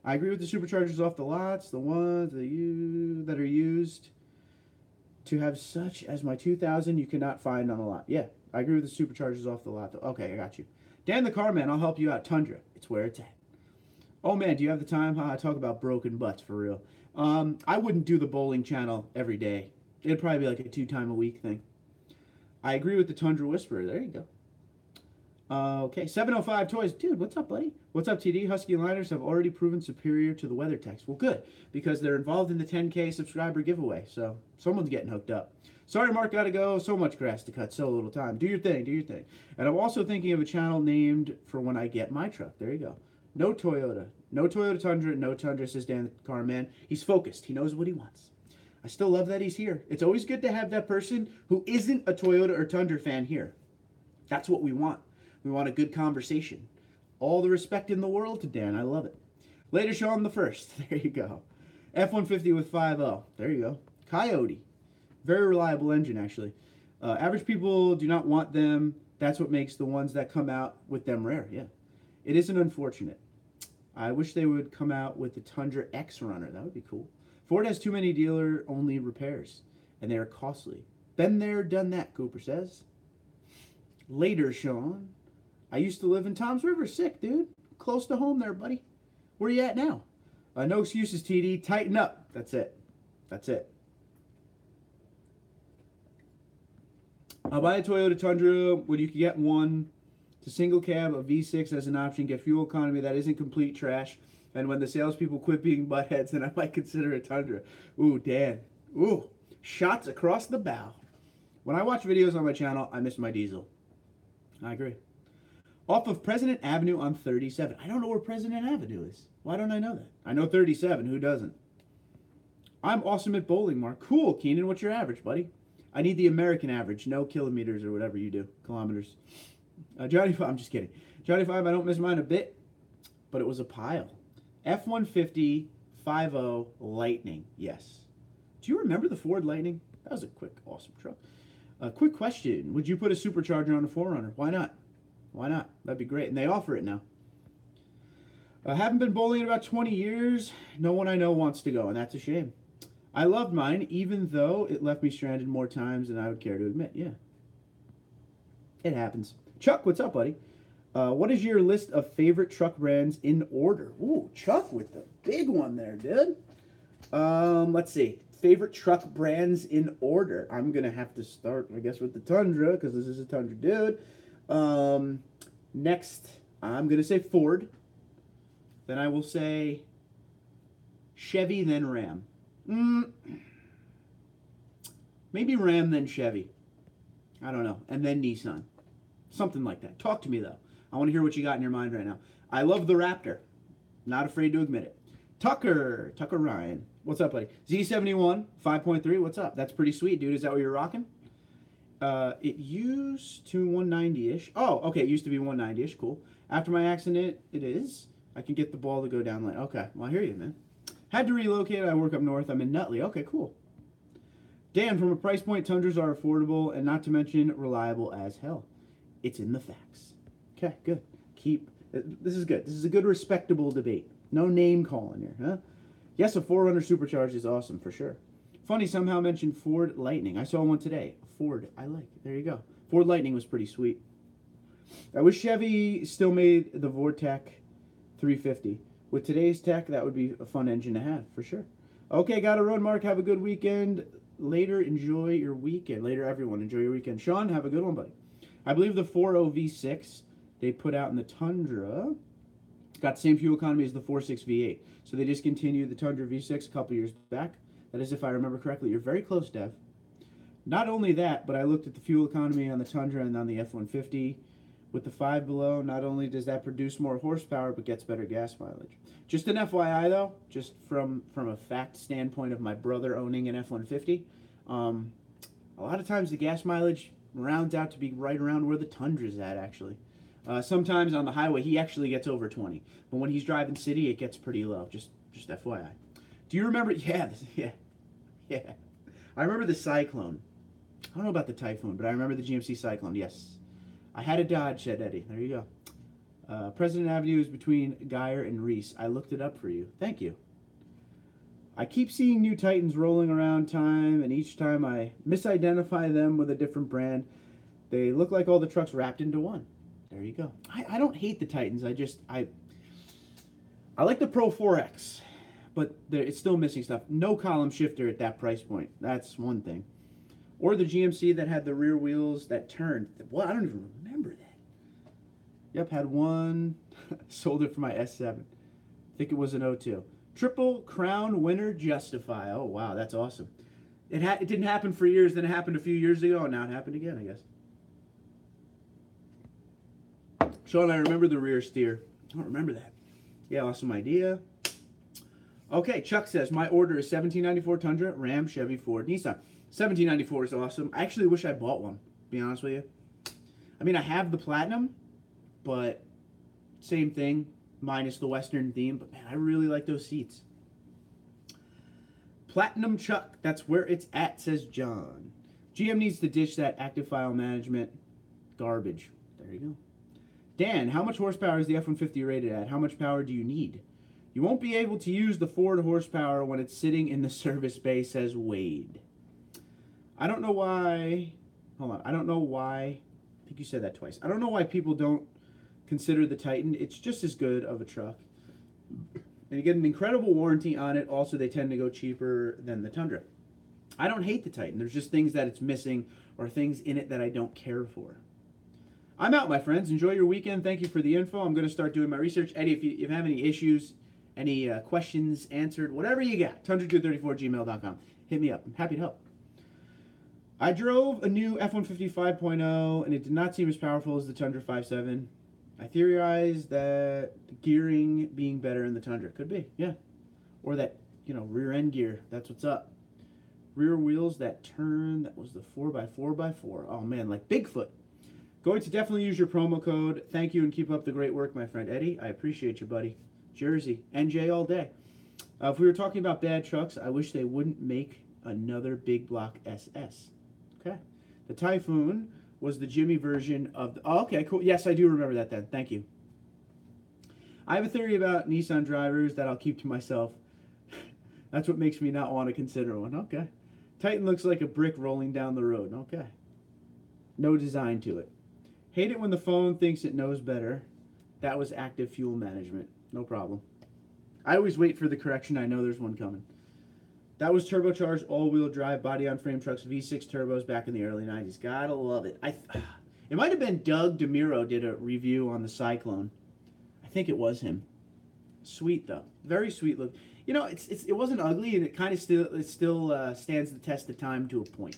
I agree with the superchargers off the lots, the ones that are used to have such as my 2000 you cannot find on a lot. Yeah, I agree with the superchargers off the lot. Okay, I got you. Dan the car man, I'll help you out. Tundra, it's where it's at. Oh man, do you have the time? I talk about broken butts for real. I wouldn't do the bowling channel every day. It'd probably be like a 2-time-a-week thing. I agree with the Tundra Whisperer. There you go. Okay, 705 Toys. Dude, what's up, buddy? What's up, TD? Husky liners have already proven superior to the WeatherTechs. Well, good, because they're involved in the 10K subscriber giveaway, so someone's getting hooked up. Sorry, Mark, gotta go. So much grass to cut, so little time. Do your thing, do your thing. And I'm also thinking of a channel named for when I get my truck. There you go. No Toyota. No Toyota Tundra. No Tundra, says Dan Carman. He's focused. He knows what he wants. I still love that he's here. It's always good to have that person who isn't a Toyota or Tundra fan here. That's what we want. We want a good conversation. All the respect in the world to Dan. I love it. Later, Sean the first. There you go. F-150 with 5.0. There you go. Coyote. Very reliable engine, actually. Average people do not want them. That's what makes the ones that come out with them rare. Yeah. It isn't unfortunate. I wish they would come out with the Tundra X Runner. That would be cool. Ford has too many dealer-only repairs, and they are costly. Been there, done that, Cooper says. Later, Sean. I used to live in Toms River. Sick, dude. Close to home there, buddy. Where you at now? No excuses, TD. Tighten up. That's it. That's it. I'll buy a Toyota Tundra when you can get one. It's a single cab, a V6 as an option. Get fuel economy that isn't complete trash. And when the salespeople quit being buttheads, then I might consider a Tundra. Ooh, Dan. Ooh, shots across the bow. When I watch videos on my channel, I miss my diesel. I agree. Off of President Avenue on 37. I don't know where President Avenue is. Why don't I know that? I know 37. Who doesn't? I'm awesome at bowling, Mark. Cool, Keenan. What's your average, buddy? I need the American average. No kilometers or whatever you do. Kilometers. Johnny 5. I'm just kidding. Johnny 5, I don't miss mine a bit, but it was a pile. F-150 50 Lightning. Yes. Do you remember the Ford Lightning? That was a quick, awesome truck. Quick question. Would you put a supercharger on a 4Runner? Why not? Why not? That'd be great. And they offer it now. Haven't been bowling in about 20 years. No one I know wants to go, and that's a shame. I loved mine, even though it left me stranded more times than I would care to admit. Yeah. It happens. Chuck, what's up, buddy? What is your list of favorite truck brands in order? Ooh, Chuck with the big one there, dude. Let's see. Favorite truck brands in order. I'm going to have to start, I guess, with the Tundra, because this is a Tundra dude. Next, I'm going to say Ford. Then I will say Chevy, then Ram. Maybe Ram, then Chevy. I don't know. And then Nissan. Something like that. Talk to me, though. I want to hear what you got in your mind right now. I love the Raptor. Not afraid to admit it. Tucker Ryan. What's up, buddy? Z71 5.3. What's up? That's pretty sweet, dude. Is that what you're rocking? It used to 190-ish. Oh, okay. It used to be 190-ish. Cool. After my accident, it is. I can get the ball to go down lane. Okay. Well, I hear you, man. Had to relocate. I work up north. I'm in Nutley. Okay, cool. Dan, from a price point, Tundras are affordable and not to mention reliable as hell. It's in the facts. Okay, good. This is good. This is a good, respectable debate. No name calling here, huh? Yes, a 4Runner Supercharged is awesome, for sure. Funny, somehow mentioned Ford Lightning. I saw one today. Ford, I like. There you go. Ford Lightning was pretty sweet. I wish Chevy still made the Vortec 350. With today's tech, that would be a fun engine to have, for sure. Okay, gotta run, Mark. Have a good weekend. Later, enjoy your weekend. Later, everyone, enjoy your weekend. Sean, have a good one, buddy. I believe the 4.0 V6 they put out in the Tundra got the same fuel economy as the 4.6 V8. So they discontinued the Tundra V6 a couple years back. That is, if I remember correctly. You're very close, Dev. Not only that, but I looked at the fuel economy on the Tundra and on the F-150. With the 5 below, not only does that produce more horsepower, but gets better gas mileage. Just an FYI, though, just from a fact standpoint of my brother owning an F-150, a lot of times the gas mileage rounds out to be right around where the Tundra's at, actually. Sometimes on the highway, he actually gets over 20. But when he's driving city, it gets pretty low. Just FYI. Do you remember? Yeah. I remember the Cyclone. I don't know about the Typhoon, but I remember the GMC Cyclone, yes. I had a Dodge, said Eddie. There you go. President Avenue is between Geyer and Reese. I looked it up for you. Thank you. I keep seeing new Titans rolling around time, and each time I misidentify them with a different brand. They look like all the trucks wrapped into one. There you go. I don't hate the Titans. I like the Pro 4X, but it's still missing stuff. No column shifter at that price point. That's one thing. Or the GMC that had the rear wheels that turned. Well, I don't even remember that. Yep, had one. Sold it for my S7. I think it was an 02. Triple Crown winner Justify. Oh, wow, that's awesome. It didn't happen for years, then it happened a few years ago, and now it happened again, I guess. Sean, I remember the rear steer. I don't remember that. Yeah, awesome idea. Okay, Chuck says, my order is 1794 Tundra, Ram, Chevy, Ford, Nissan. 1794 is awesome. I actually wish I bought one, to be honest with you. I mean, I have the Platinum, but same thing, minus the Western theme. But, man, I really like those seats. Platinum Chuck, that's where it's at, says John. GM needs to ditch that active file management garbage. There you go. Dan, how much horsepower is the F-150 rated at? How much power do you need? You won't be able to use the Ford horsepower when it's sitting in the service bay, says Wade. I don't know why. Hold on. I don't know why. I think you said that twice. I don't know why people don't consider the Titan. It's just as good of a truck. And you get an incredible warranty on it. Also, they tend to go cheaper than the Tundra. I don't hate the Titan. There's just things that it's missing or things in it that I don't care for. I'm out, my friends. Enjoy your weekend. Thank you for the info. I'm going to start doing my research. Eddie, if you have any issues, any questions answered, whatever you got, TundraDude34@gmail.com. Hit me up. I'm happy to help. I drove a new F-150 5.0, and it did not seem as powerful as the Tundra 5.7. I theorized that the gearing being better in the Tundra. Could be, yeah. Or that, rear end gear. That's what's up. Rear wheels that turn. That was the 4x4x4. Oh, man, like Bigfoot. Going to definitely use your promo code. Thank you and keep up the great work, my friend Eddie. I appreciate you, buddy. Jersey. NJ all day. If we were talking about bad trucks, I wish they wouldn't make another big block SS. Okay. The Typhoon was the Jimmy version of the... Oh, okay, cool. Yes, I do remember that then. Thank you. I have a theory about Nissan drivers that I'll keep to myself. That's what makes me not want to consider one. Okay. Titan looks like a brick rolling down the road. Okay. No design to it. Hate it when the phone thinks it knows better. That was active fuel management. No problem. I always wait for the correction. I know there's one coming. That was turbocharged all-wheel drive body-on-frame trucks, V6 turbos back in the early 90s. Gotta love it. It might have been Doug DeMiro did a review on the Cyclone. I think it was him. Sweet, though. Very sweet look. It wasn't ugly, and it kind of still stands the test of time to a point.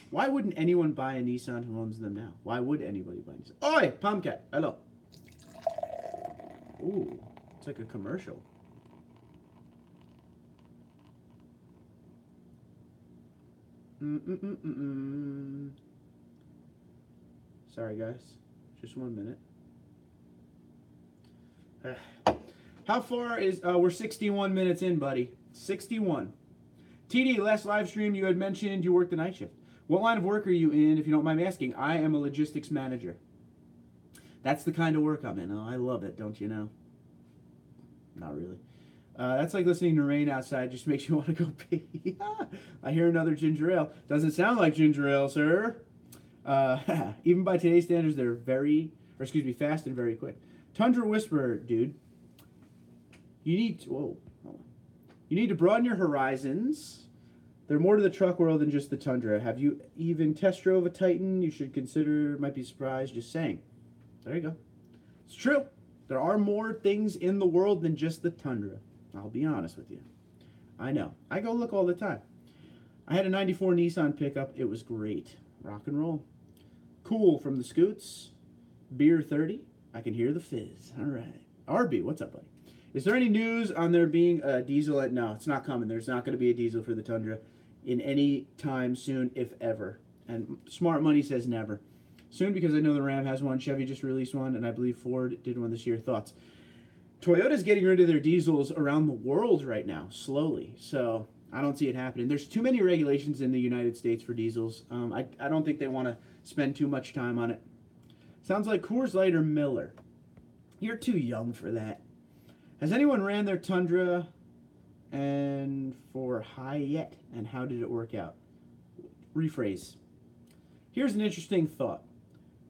Why wouldn't anyone buy a Nissan who owns them now? Why would anybody buy a Nissan? Oi, Palmcat. Hello. Ooh, it's like a commercial. Sorry, guys. Just 1 minute. How far is... we're 61 minutes in, buddy. 61. TD, last live stream you had mentioned you worked the night shift. What line of work are you in, if you don't mind me asking? I am a logistics manager. That's the kind of work I'm in. Oh, I love it, don't you know? Not really. That's like listening to rain outside. Just makes you want to go pee. I hear another ginger ale. Doesn't sound like ginger ale, sir. Even by today's standards, they're fast and very quick. Tundra Whisperer, dude. You need to broaden your horizons. They're more to the truck world than just the Tundra. Have you even test drove a Titan? You should consider, might be surprised, just saying. There you go. It's true. There are more things in the world than just the Tundra. I'll be honest with you. I know. I go look all the time. I had a 94 Nissan pickup. It was great. Rock and roll. Cool from the Scoots. Beer 30. I can hear the fizz. All right. RB, what's up, buddy? Is there any news on there being a diesel? No, it's not coming. There's not going to be a diesel for the Tundra in any time soon, if ever. And smart money says never. Soon, because I know the Ram has one. Chevy just released one, and I believe Ford did one this year. Thoughts? Toyota's getting rid of their diesels around the world right now, slowly. So I don't see it happening. There's too many regulations in the United States for diesels. I don't think they want to spend too much time on it. Sounds like Coors Light or Miller. You're too young for that. Has anyone ran their Tundra and for high yet? And how did it work out? Rephrase. Here's an interesting thought.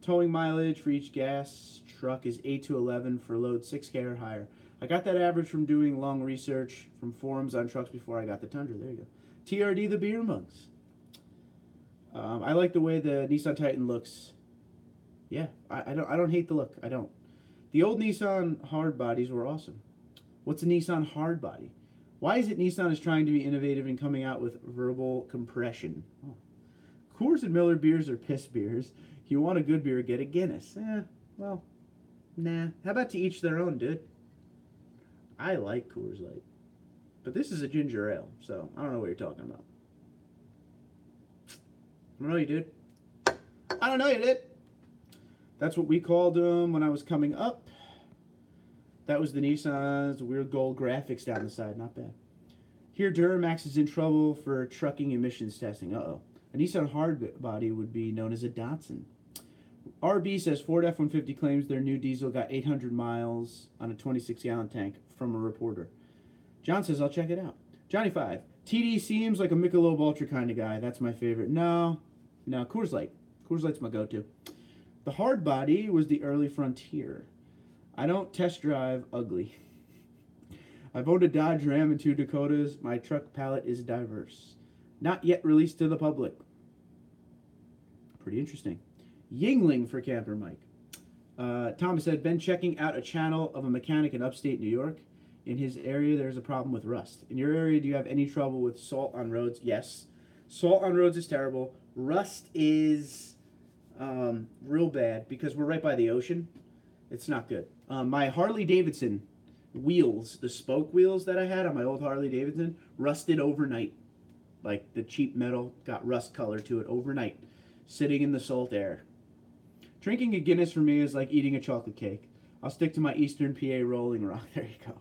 Towing mileage for each gas truck is 8 to 11 for load 6K or higher. I got that average from doing long research from forums on trucks before I got the Tundra. There you go. TRD the beer mugs. I like the way the Nissan Titan looks. Yeah, I don't hate the look. I don't. The old Nissan hard bodies were awesome. What's a Nissan hard body? Why is it Nissan is trying to be innovative and coming out with verbal compression? Oh. Coors and Miller beers are piss beers. If you want a good beer, get a Guinness. Well, nah. How about to each their own, dude? I like Coors Light. But this is a ginger ale, so I don't know what you're talking about. I don't know you, dude. I don't know you, dude. That's what we called them when I was coming up. That was the Nissan's weird gold graphics down the side. Not bad. Here, Duramax is in trouble for trucking emissions testing. Uh-oh. A Nissan hard body would be known as a Datsun. RB says Ford F-150 claims their new diesel got 800 miles on a 26-gallon tank from a reporter. John says, I'll check it out. Johnny 5. TD seems like a Michelob Ultra kind of guy. That's my favorite. No, Coors Light. Coors Light's my go-to. The hard body was the early Frontier. I don't test drive ugly. I've owned a Dodge Ram and 2 Dakotas. My truck palette is diverse. Not yet released to the public. Pretty interesting. Yingling for Camper Mike. Thomas said, been checking out a channel of a mechanic in upstate New York. In his area, there's a problem with rust. In your area, do you have any trouble with salt on roads? Yes. Salt on roads is terrible. Rust is real bad because we're right by the ocean. It's not good. My Harley Davidson wheels, the spoke wheels that I had on my old Harley Davidson, rusted overnight. Like the cheap metal got rust color to it overnight, sitting in the salt air. Drinking a Guinness for me is like eating a chocolate cake. I'll stick to my Eastern PA Rolling Rock. There you go.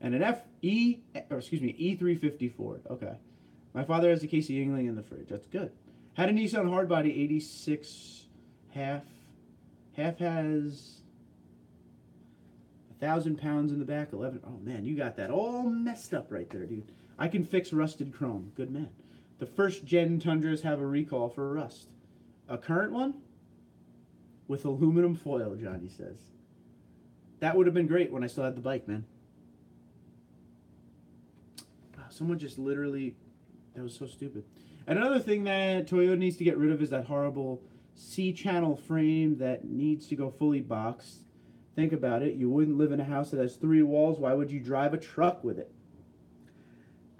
And an E354. Okay. My father has a case of Yingling in the fridge. That's good. Had a Nissan Hardbody 86 half. Half has 1,000 pounds in the back. 11. Oh man, you got that all messed up right there, dude. I can fix rusted chrome. Good man. The first gen Tundras have a recall for rust. A current one? With aluminum foil, Johnny says. That would have been great when I still had the bike, man. Wow, someone just literally... That was so stupid. And another thing that Toyota needs to get rid of is that horrible C-channel frame that needs to go fully boxed. Think about it. You wouldn't live in a house that has 3 walls. Why would you drive a truck with it?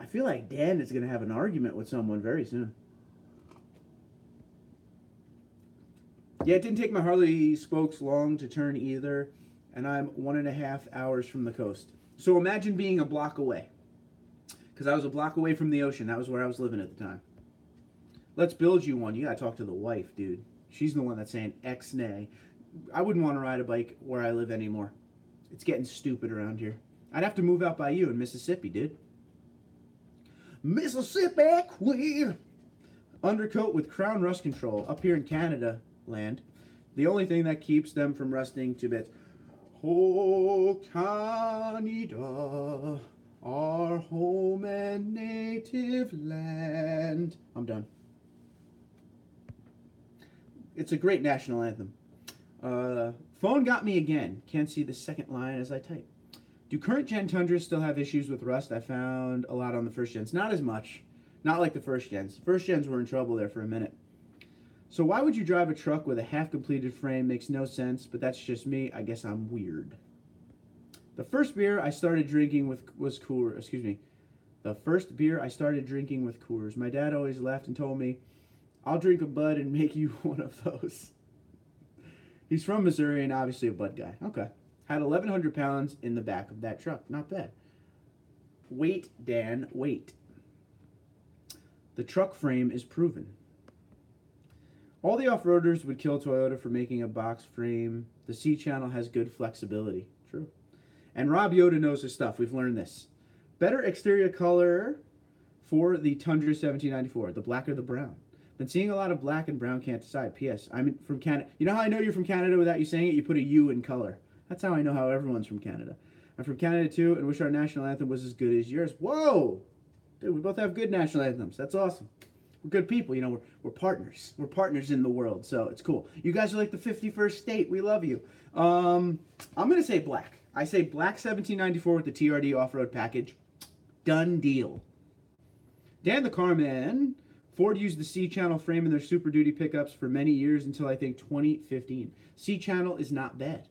I feel like Dan is going to have an argument with someone very soon. Yeah, it didn't take my Harley spokes long to turn either, and I'm 1.5 hours from the coast. So imagine being a block away. Because I was a block away from the ocean. That was where I was living at the time. Let's build you one. You got to talk to the wife, dude. She's the one that's saying X-nay. I wouldn't want to ride a bike where I live anymore. It's getting stupid around here. I'd have to move out by you in Mississippi, dude. Mississippi Queen. Undercoat with crown rust control up here in Canada land. The only thing that keeps them from rusting to bits. Oh, Canada, our home and native land. I'm done. It's a great national anthem. Phone got me again. Can't see the second line as I type. Do current gen Tundras still have issues with rust? I found a lot on the first gens. Not as much. Not like the first gens. First gens were in trouble there for a minute. So why would you drive a truck with a half-completed frame? Makes no sense, but that's just me. I guess I'm weird. The first beer I started drinking was Coors. Excuse me. The first beer I started drinking with Coors. My dad always laughed and told me, I'll drink a Bud and make you one of those. He's from Missouri and obviously a Bud guy. Okay. Had 1,100 pounds in the back of that truck. Not bad. Wait, Dan, wait. The truck frame is proven. All the off-roaders would kill Toyota for making a box frame. The C-channel has good flexibility. True. And Rob Yoda knows his stuff. We've learned this. Better exterior color for the Tundra 1794, the black or the brown. Been seeing a lot of black and brown, can't decide. P.S. I'm from Canada. You know how I know you're from Canada without you saying it? You put a U in color. That's how I know how everyone's from Canada. I'm from Canada too and wish our national anthem was as good as yours. Whoa! Dude, we both have good national anthems. That's awesome. We're good people. You know, we're partners. We're partners in the world, so it's cool. You guys are like the 51st state. We love you. I'm going to say black. I say black 1794 with the TRD off-road package. Done deal. Dan the Carman. Ford used the C-channel frame in their Super Duty pickups for many years until I think 2015. C-channel is not bad.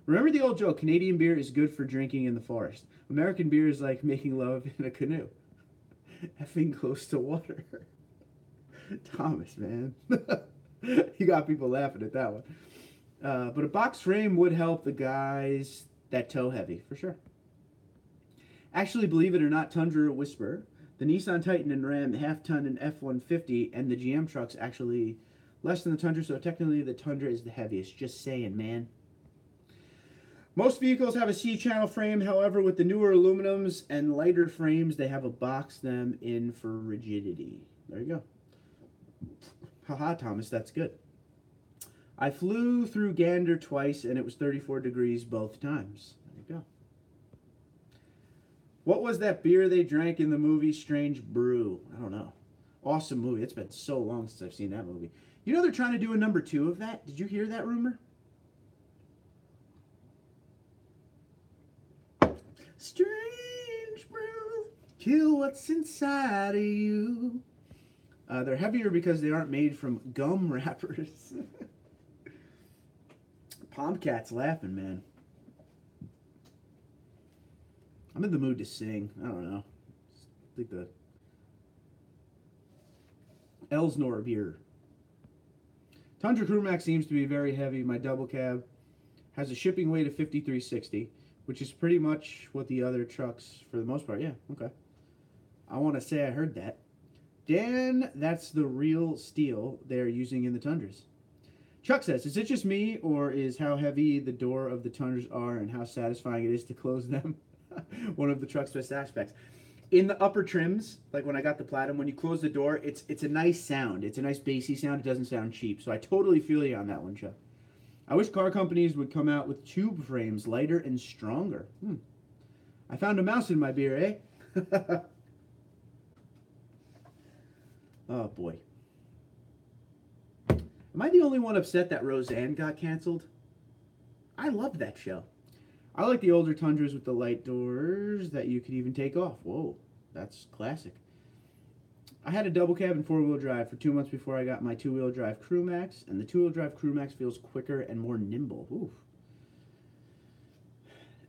Remember the old joke, Canadian beer is good for drinking in the forest. American beer is like making love in a canoe. Effing close to water. Thomas, man. You got people laughing at that one. But a box frame would help the guys that tow heavy, for sure. Actually, believe it or not, Tundra Whisper, the Nissan Titan and Ram, the half-ton and F-150, and the GM truck's actually less than the Tundra, so technically the Tundra is the heaviest. Just saying, man. Most vehicles have a C-channel frame, however, with the newer aluminums and lighter frames, they have a box them in for rigidity. There you go. Haha, Thomas, that's good. I flew through Gander twice, and it was 34 degrees both times. There you go. What was that beer they drank in the movie Strange Brew? I don't know. Awesome movie. It's been so long since I've seen that movie. You know they're trying to do a number 2 of that? Did you hear that rumor? Strange brew, kill what's inside of you. They're heavier because they aren't made from gum wrappers. Pomcat's laughing, man. I'm in the mood to sing. I don't know. I think the Elsnor beer. Tundra Crew Max seems to be very heavy. My double cab has a shipping weight of 5360, which is pretty much what the other trucks, for the most part. Yeah, okay. I want to say I heard that. Dan, that's the real steel they're using in the Tundras. Chuck says, is it just me, or is how heavy the door of the Tundras are and how satisfying it is to close them one of the truck's best aspects? In the upper trims, like when I got the Platinum, when you close the door, it's a nice sound. It's a nice bassy sound. It doesn't sound cheap. So I totally feel you on that one, Chuck. I wish car companies would come out with tube frames, lighter and stronger. I found a mouse in my beer, eh? Oh, boy. Am I the only one upset that Roseanne got canceled? I loved that show. I like the older Tundras with the light doors that you could even take off. Whoa, that's classic. I had a double cab and four-wheel drive for 2 months before I got my two-wheel drive Crew Max, and the two-wheel drive Crew Max feels quicker and more nimble. Oof.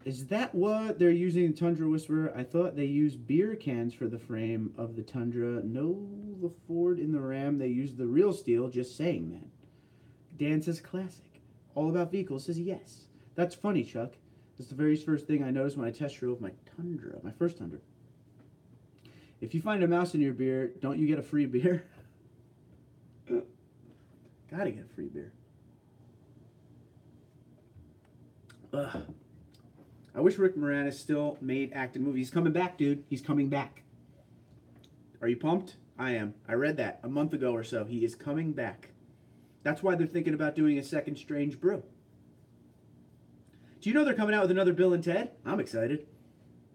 Is that what they're using the Tundra Whisperer? I thought they used beer cans for the frame of the Tundra. No, the Ford in the Ram, they used the real steel. Just saying, man. Dan says classic. All About Vehicles says yes. That's funny, Chuck. That's the very first thing I noticed when I test drove my Tundra, my first Tundra. If you find a mouse in your beer, don't you get a free beer? Gotta get a free beer. Ugh. I wish Rick Moranis still made acting movies. He's coming back, dude. He's coming back. Are you pumped? I am. I read that a month ago or so. He is coming back. That's why they're thinking about doing a second Strange Brew. Do you know they're coming out with another Bill and Ted? I'm excited.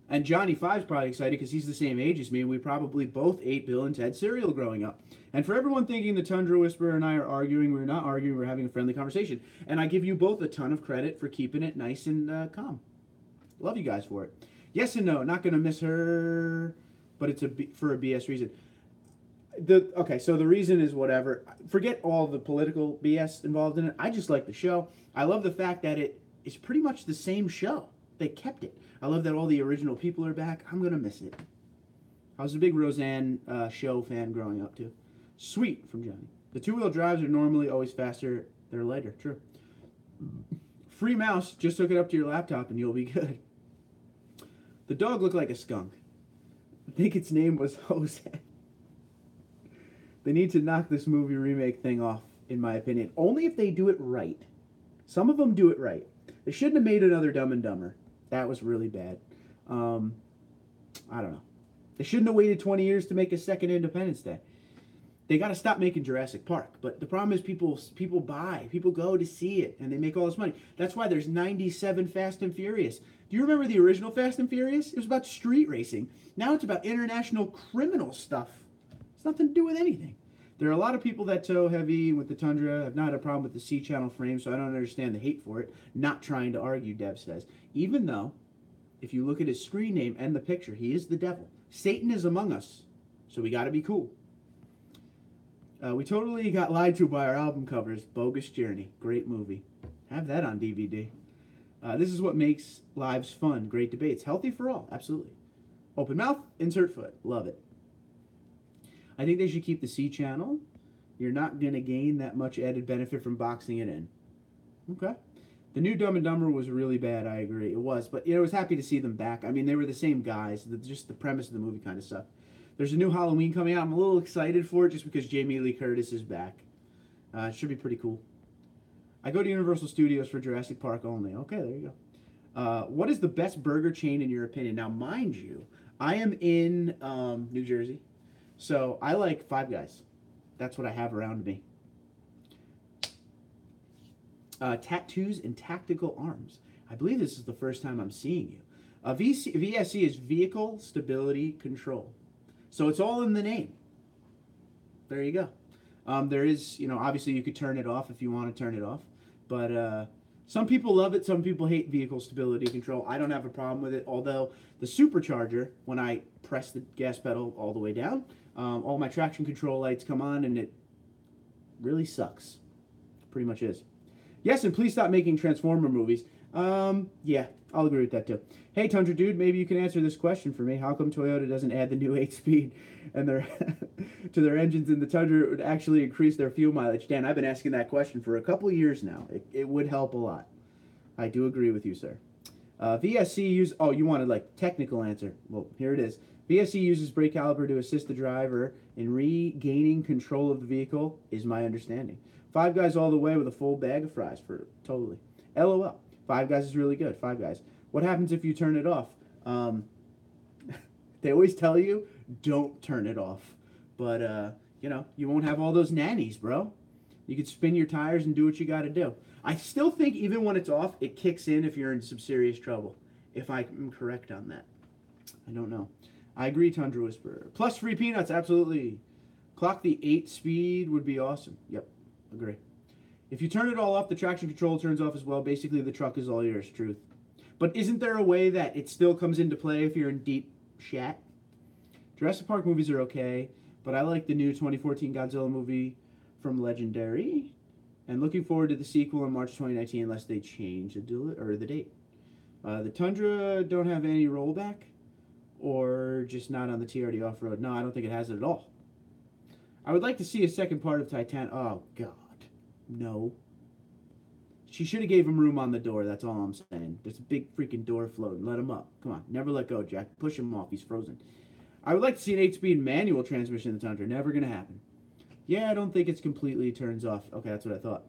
And Johnny Five's probably excited because he's the same age as me, and we probably both ate Bill and Ted cereal growing up. And for everyone thinking the Tundra Whisperer and I are arguing, we're not arguing, we're having a friendly conversation. And I give you both a ton of credit for keeping it nice and calm. Love you guys for it. Yes and no. Not going to miss her, but it's for a BS reason. Okay, so the reason is whatever. Forget all the political BS involved in it. I just like the show. I love the fact that it is pretty much the same show. They kept it. I love that all the original people are back. I'm going to miss it. I was a big Roseanne show fan growing up, too. Sweet, from Johnny. The two-wheel drives are normally always faster. They're lighter. True. Free mouse. Just hook it up to your laptop and you'll be good. The dog looked like a skunk. I think its name was Jose. They need to knock this movie remake thing off, in my opinion. Only if they do it right. Some of them do it right. They shouldn't have made another Dumb and Dumber. That was really bad. I don't know. They shouldn't have waited 20 years to make a second Independence Day. They got to stop making Jurassic Park. But the problem is people go to see it, and they make all this money. That's why there's 97 Fast and Furious. Do you remember the original Fast and Furious? It was about street racing. Now it's about international criminal stuff. It's nothing to do with anything. There are a lot of people that tow heavy with the Tundra. I've not had a problem with the C-channel frame, so I don't understand the hate for it. Not trying to argue, Deb says. Even though, if you look at his screen name and the picture, he is the devil. Satan is among us, so we got to be cool. We totally got lied to by our album covers. Bogus Journey. Great movie. Have that on DVD. This is what makes lives fun. Great debates. Healthy for all. Absolutely. Open mouth, insert foot. Love it. I think they should keep the C channel. You're not going to gain that much added benefit from boxing it in. Okay. The new Dumb and Dumber was really bad. I agree. It was. But I was happy to see them back. I mean, they were the same guys. Just the premise of the movie kind of sucked. There's a new Halloween coming out. I'm a little excited for it just because Jamie Lee Curtis is back. It should be pretty cool. I go to Universal Studios for Jurassic Park only. Okay, there you go. What is the best burger chain in your opinion? Now, mind you, I am in New Jersey, so I like Five Guys. That's what I have around me. Tattoos and tactical arms. I believe this is the first time I'm seeing you. VSC is Vehicle Stability Control. So it's all in the name. There you go. There is, obviously you could turn it off if you want to turn it off. But Some people love it. Some people hate vehicle stability control. I don't have a problem with it. Although the supercharger, when I press the gas pedal all the way down, all my traction control lights come on, and it really sucks. Pretty much is. Yes, and please stop making Transformer movies. Yeah, I'll agree with that too. Hey, Tundra Dude, maybe you can answer this question for me. How come Toyota doesn't add the new 8-speed and their to their engines in the Tundra? It would actually increase their fuel mileage. Dan, I've been asking that question for a couple of years now. It would help a lot. I do agree with you, sir. VSC use. Oh, you wanted like technical answer. Well, here it is. VSC uses brake caliper to assist the driver in regaining control of the vehicle, is my understanding. Five Guys all the way with a full bag of fries for totally. LOL. Five Guys is really good. Five Guys. What happens if you turn it off? They always tell you, don't turn it off. But, you know, you won't have all those nannies, bro. You can spin your tires and do what you got to do. I still think even when it's off, it kicks in if you're in some serious trouble. If I'm correct on that. I don't know. I agree, Tundra Whisperer. Plus free peanuts, absolutely. Clock the 8-speed would be awesome. Yep, agree. If you turn it all off, the traction control turns off as well. Basically, the truck is all yours, truth. But isn't there a way that it still comes into play if you're in deep shat? Jurassic Park movies are okay, but I like the new 2014 Godzilla movie from Legendary. And looking forward to the sequel in March 2019 unless they change the date. The Tundra don't have any rollback or just not on the TRD off-road. No, I don't think it has it at all. I would like to see a second part of Titan. Oh, God. No. She should have gave him room on the door. That's all I'm saying. There's a big freaking door floating. Let him up. Come on. Never let go, Jack. Push him off. He's frozen. I would like to see an 8-speed manual transmission in the Tundra. Never going to happen. Yeah, I don't think it's completely turns off. Okay, that's what I thought.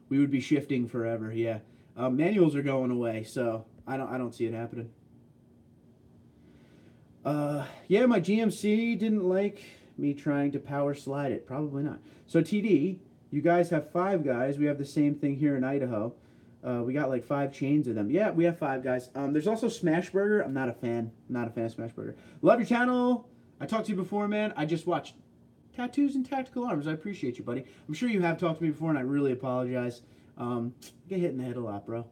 We would be shifting forever. Yeah. Manuals are going away, so I don't see it happening. Yeah, my GMC didn't like me trying to power slide it. Probably not. So TD, you guys have Five Guys. We have the same thing here in Idaho. We got like 5 chains of them. Yeah, we have Five Guys. There's also Smashburger. I'm not a fan. I'm not a fan of Smashburger. Love your channel. I talked to you before, man. I just watched Tattoos and Tactical Arms. I appreciate you, buddy. I'm sure you have talked to me before, and I really apologize. Get hit in the head a lot, bro.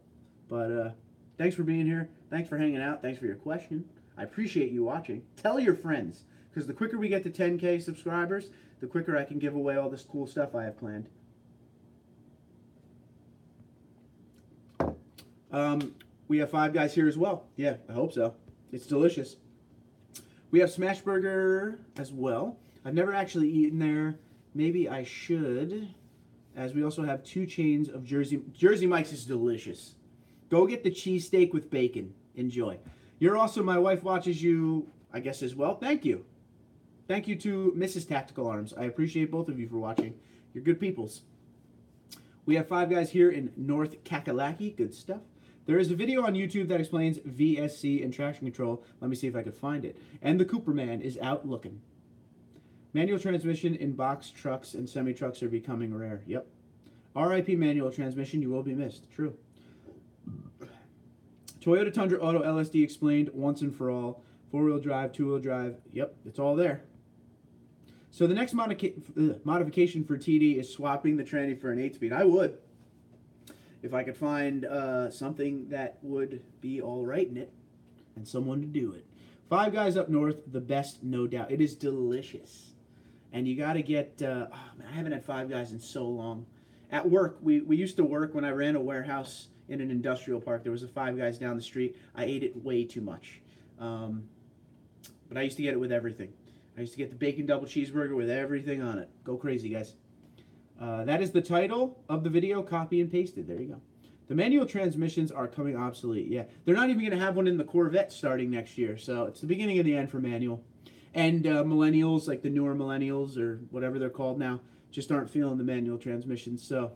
But thanks for being here. Thanks for hanging out. Thanks for your question. I appreciate you watching. Tell your friends, because the quicker we get to 10K subscribers, the quicker I can give away all this cool stuff I have planned. We have Five Guys here as well. Yeah, I hope so. It's delicious. We have Smashburger as well. I've never actually eaten there. Maybe I should, as we also have 2 chains of Jersey Mike's is delicious. Go get the cheesesteak with bacon. Enjoy. You're awesome. My wife watches you, I guess, as well. Thank you. Thank you to Mrs. Tactical Arms. I appreciate both of you for watching. You're good peoples. We have Five Guys here in North Kakalaki. Good stuff. There is a video on YouTube that explains VSC and traction control. Let me see if I can find it. And the Cooperman is out looking. Manual transmission in box trucks and semi-trucks are becoming rare. Yep. RIP manual transmission, you will be missed. True. Toyota Tundra Auto LSD explained once and for all. 4-wheel drive, 2-wheel drive. Yep, it's all there. So the next modification for TD is swapping the tranny for an 8-speed. I would. If I could find something that would be all right in it and someone to do it. Five Guys up north, the best, no doubt. It is delicious. And you got to get, oh man, I haven't had Five Guys in so long. At work, we used to work when I ran a warehouse in an industrial park. There was a Five Guys down the street. I ate it way too much. But I used to get it with everything. I used to get the bacon double cheeseburger with everything on it. Go crazy, guys. That is the title of the video. Copy and pasted. There you go. The manual transmissions are coming obsolete. Yeah, they're not even going to have one in the Corvette starting next year. So it's the beginning of the end for manual. And millennials, like the newer millennials or whatever they're called now, just aren't feeling the manual transmissions. So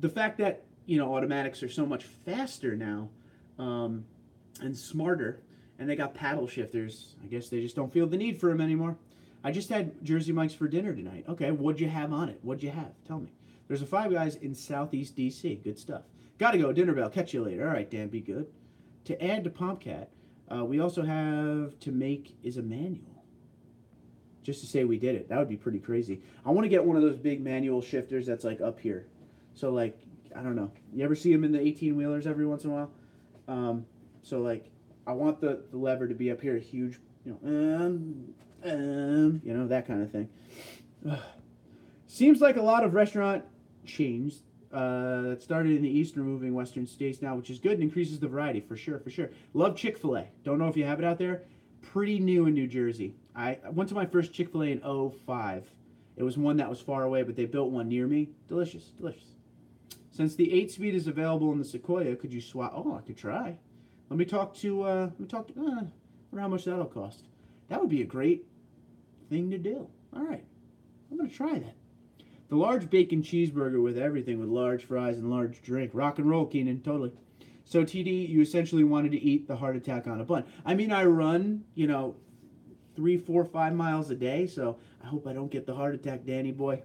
the fact that, you know, automatics are so much faster now and smarter, and they got paddle shifters, I guess they just don't feel the need for them anymore. I just had Jersey Mike's for dinner tonight. Okay, what'd you have on it? What'd you have? Tell me. There's a Five Guys in Southeast D.C. Good stuff. Gotta go. Dinner bell. Catch you later. All right, Dan, be good. To add to Pompcat, we also have to make is a manual. Just to say we did it. That would be pretty crazy. I want to get one of those big manual shifters that's like up here. So like I don't know. You ever see them in the 18-wheelers every once in a while? So like, I want the lever to be up here, huge, that kind of thing. Seems like a lot of restaurant chains that started in the East are moving Western states now, which is good and increases the variety for sure, for sure. Love Chick-fil-A. Don't know if you have it out there. Pretty new in New Jersey. I went to my first Chick-fil-A in '05. It was one that was far away, but they built one near me. Delicious, delicious. Since the 8-speed is available in the Sequoia, could you swap? Oh, I could try. Let me talk to. I wonder how much that'll cost. That would be a great thing to do. All right, I'm gonna try that. The large bacon cheeseburger with everything, with large fries and large drink. Rock and roll, Keenan, totally. So TD, you essentially wanted to eat the heart attack on a bun. I mean, I run, 3, 4, 5 miles a day, so I hope I don't get the heart attack, Danny boy.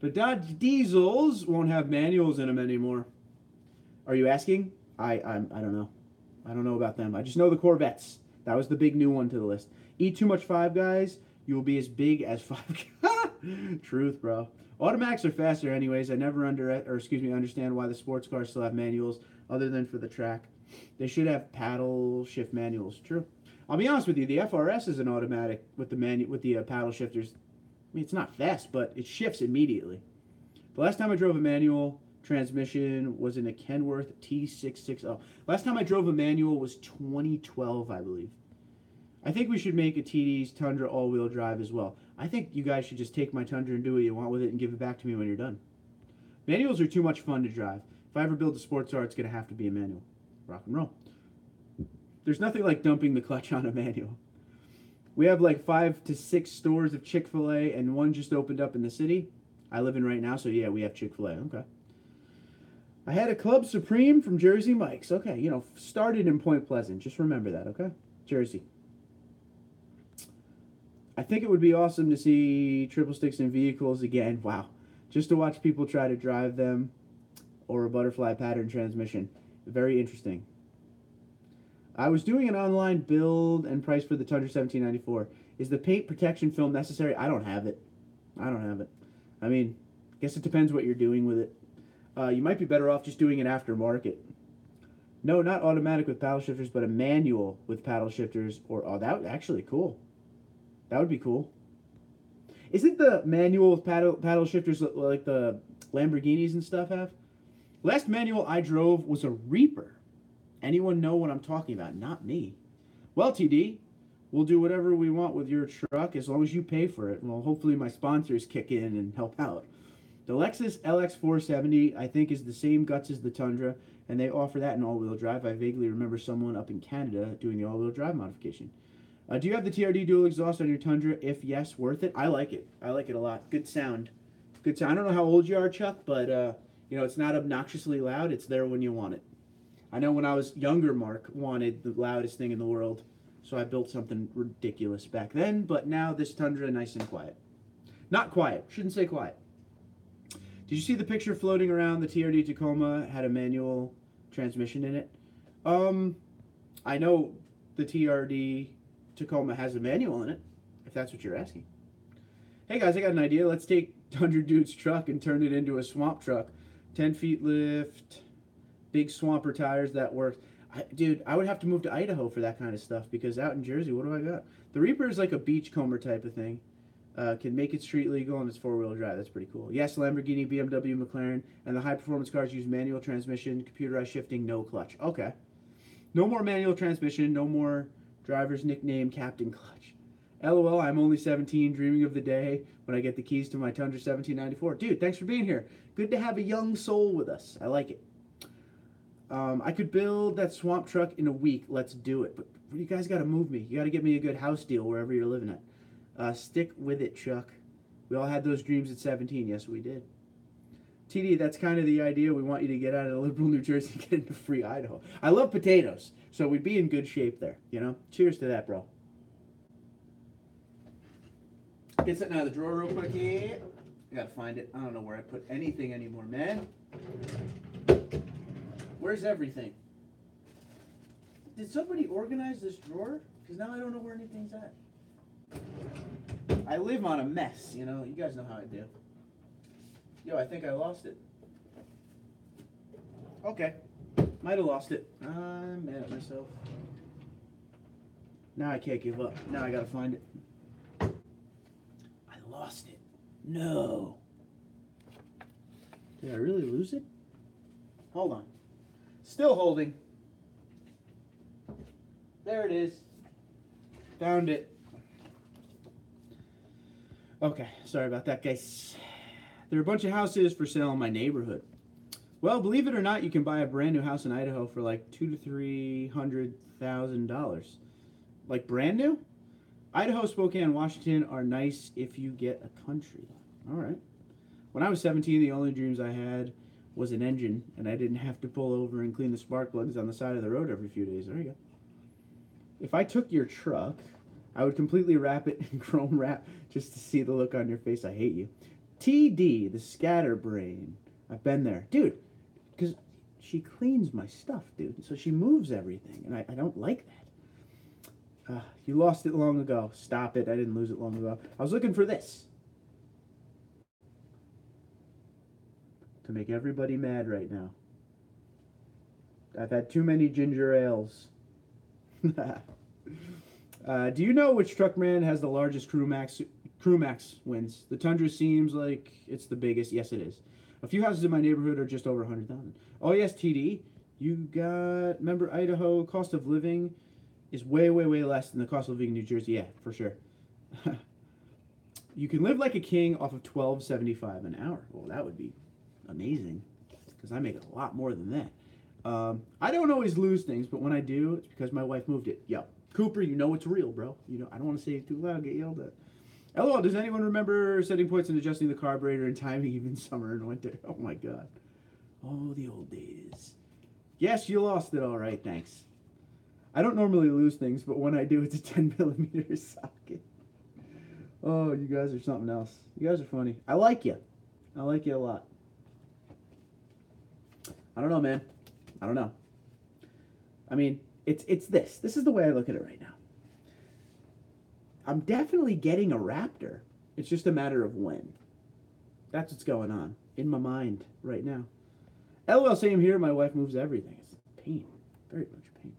The Dodge Diesels won't have manuals in them anymore. Are you asking? I don't know. I don't know about them. I just know the Corvettes. That was the big new one to the list. Eat too much Five Guys, you will be as big as Five Guys. Truth, bro. Automatics are faster anyways. I never understand why the sports cars still have manuals other than for the track. They should have paddle shift manuals. True. I'll be honest with you, the FRS is an automatic with the paddle shifters. I mean, it's not fast, but it shifts immediately. The last time I drove a manual transmission was in a Kenworth T660. Last time I drove a manual was 2012, I believe. I think we should make a TD's Tundra all-wheel drive as well. I think you guys should just take my Tundra and do what you want with it and give it back to me when you're done. Manuals are too much fun to drive. If I ever build a sports car, it's going to have to be a manual. Rock and roll. There's nothing like dumping the clutch on a manual. We have like 5 to 6 stores of Chick-fil-A, and one just opened up in the city I live in right now, so yeah, we have Chick-fil-A. Okay. I had a Club Supreme from Jersey Mike's. Okay, started in Point Pleasant. Just remember that, okay? Jersey. I think it would be awesome to see triple sticks in vehicles again. Wow. Just to watch people try to drive them, or a butterfly pattern transmission. Very interesting. I was doing an online build and price for the Tundra 1794. Is the paint protection film necessary? I don't have it. I mean, I guess it depends what you're doing with it. You might be better off just doing it aftermarket. No, not automatic with paddle shifters, but a manual with paddle shifters. That would actually cool. That would be cool. Isn't the manual with paddle shifters like the Lamborghinis and stuff have? Last manual I drove was a Reaper. Anyone know what I'm talking about? Not me. Well, TD, we'll do whatever we want with your truck as long as you pay for it. Well, hopefully my sponsors kick in and help out. The Lexus LX 470, I think, is the same guts as the Tundra, and they offer that in all-wheel drive. I vaguely remember someone up in Canada doing the all-wheel drive modification. Do you have the TRD dual exhaust on your Tundra? If yes, worth it? I like it. I like it a lot. Good sound. Good sound. I don't know how old you are, Chuck, but it's not obnoxiously loud. It's there when you want it. I know when I was younger, Mark wanted the loudest thing in the world, so I built something ridiculous back then, but now this Tundra, nice and quiet. Not quiet. Shouldn't say quiet. Did you see the picture floating around? The TRD Tacoma had a manual transmission in it. I know the TRD Tacoma has a manual in it, if that's what you're asking. Hey guys, I got an idea. Let's take TundraDude's truck and turn it into a swamp truck. 10 feet lift, big swamper tires, that works. Dude, I would have to move to Idaho for that kind of stuff, because out in Jersey, what do I got? The Reaper is like a beachcomber type of thing. Can make it street legal, and it's 4-wheel drive. That's pretty cool. Yes, Lamborghini, BMW, McLaren, and the high-performance cars use manual transmission, computerized shifting, no clutch. Okay. No more manual transmission, no more driver's nickname Captain Clutch. LOL, I'm only 17, dreaming of the day when I get the keys to my Tundra 1794. Dude, thanks for being here. Good to have a young soul with us. I like it. I could build that swamp truck in a week. Let's do it. But you guys got to move me. You got to get me a good house deal wherever you're living at. Stick with it, Chuck. We all had those dreams at 17. Yes, we did. TD, that's kind of the idea. We want you to get out of liberal New Jersey and get into free Idaho. I love potatoes, so we'd be in good shape there, Cheers to that, bro. Get something out of the drawer real quick here. I gotta find it. I don't know where I put anything anymore, man. Where's everything? Did somebody organize this drawer? Because now I don't know where anything's at. I live on a mess, You guys know how I do. Yo, I think I lost it. Okay. Might have lost it. I'm mad at myself. Now I can't give up. Now I gotta find it. I lost it. No. Did I really lose it? Hold on. Still holding. There it is. Found it. Okay, sorry about that, guys. There are a bunch of houses for sale in my neighborhood. Well, believe it or not, you can buy a brand new house in Idaho for like $200,000 to $300,000. Like brand new? Idaho, Spokane, Washington are nice if you get a country. All right. When I was 17, the only dreams I had was an engine, and I didn't have to pull over and clean the spark plugs on the side of the road every few days. There you go. If I took your truck, I would completely wrap it in chrome wrap just to see the look on your face. I hate you. TD, the scatterbrain. I've been there. Dude, because she cleans my stuff, dude. So she moves everything, and I don't like that. You lost it long ago. Stop it. I didn't lose it long ago. I was looking for this. To make everybody mad right now. I've had too many ginger ales. Do you know which truck brand has the largest crew max wins? The Tundra seems like it's the biggest. Yes, it is. A few houses in my neighborhood are just over 100,000. Oh yes, TD. You got, remember Idaho, cost of living is way, way, way less than the cost of living in New Jersey. Yeah, for sure. You can live like a king off of $12.75 an hour. Well, that would be amazing because I make a lot more than that. I don't always lose things, but when I do, it's because my wife moved it. Yo, Cooper, you know it's real, bro. You know I don't want to say it too loud, get yelled at. LOL, does anyone remember setting points and adjusting the carburetor and timing even summer and winter? Oh my god. Oh, the old days. Yes, you lost it all right, thanks. I don't normally lose things, but when I do, it's a 10mm socket. Oh, you guys are something else. You guys are funny. I like you. I like you a lot. I don't know, man. I don't know. I mean, it's this. This is the way I look at it right now. I'm definitely getting a Raptor. It's just a matter of when. That's what's going on in my mind right now. LOL, same here. My wife moves everything. It's a pain. Very much a pain.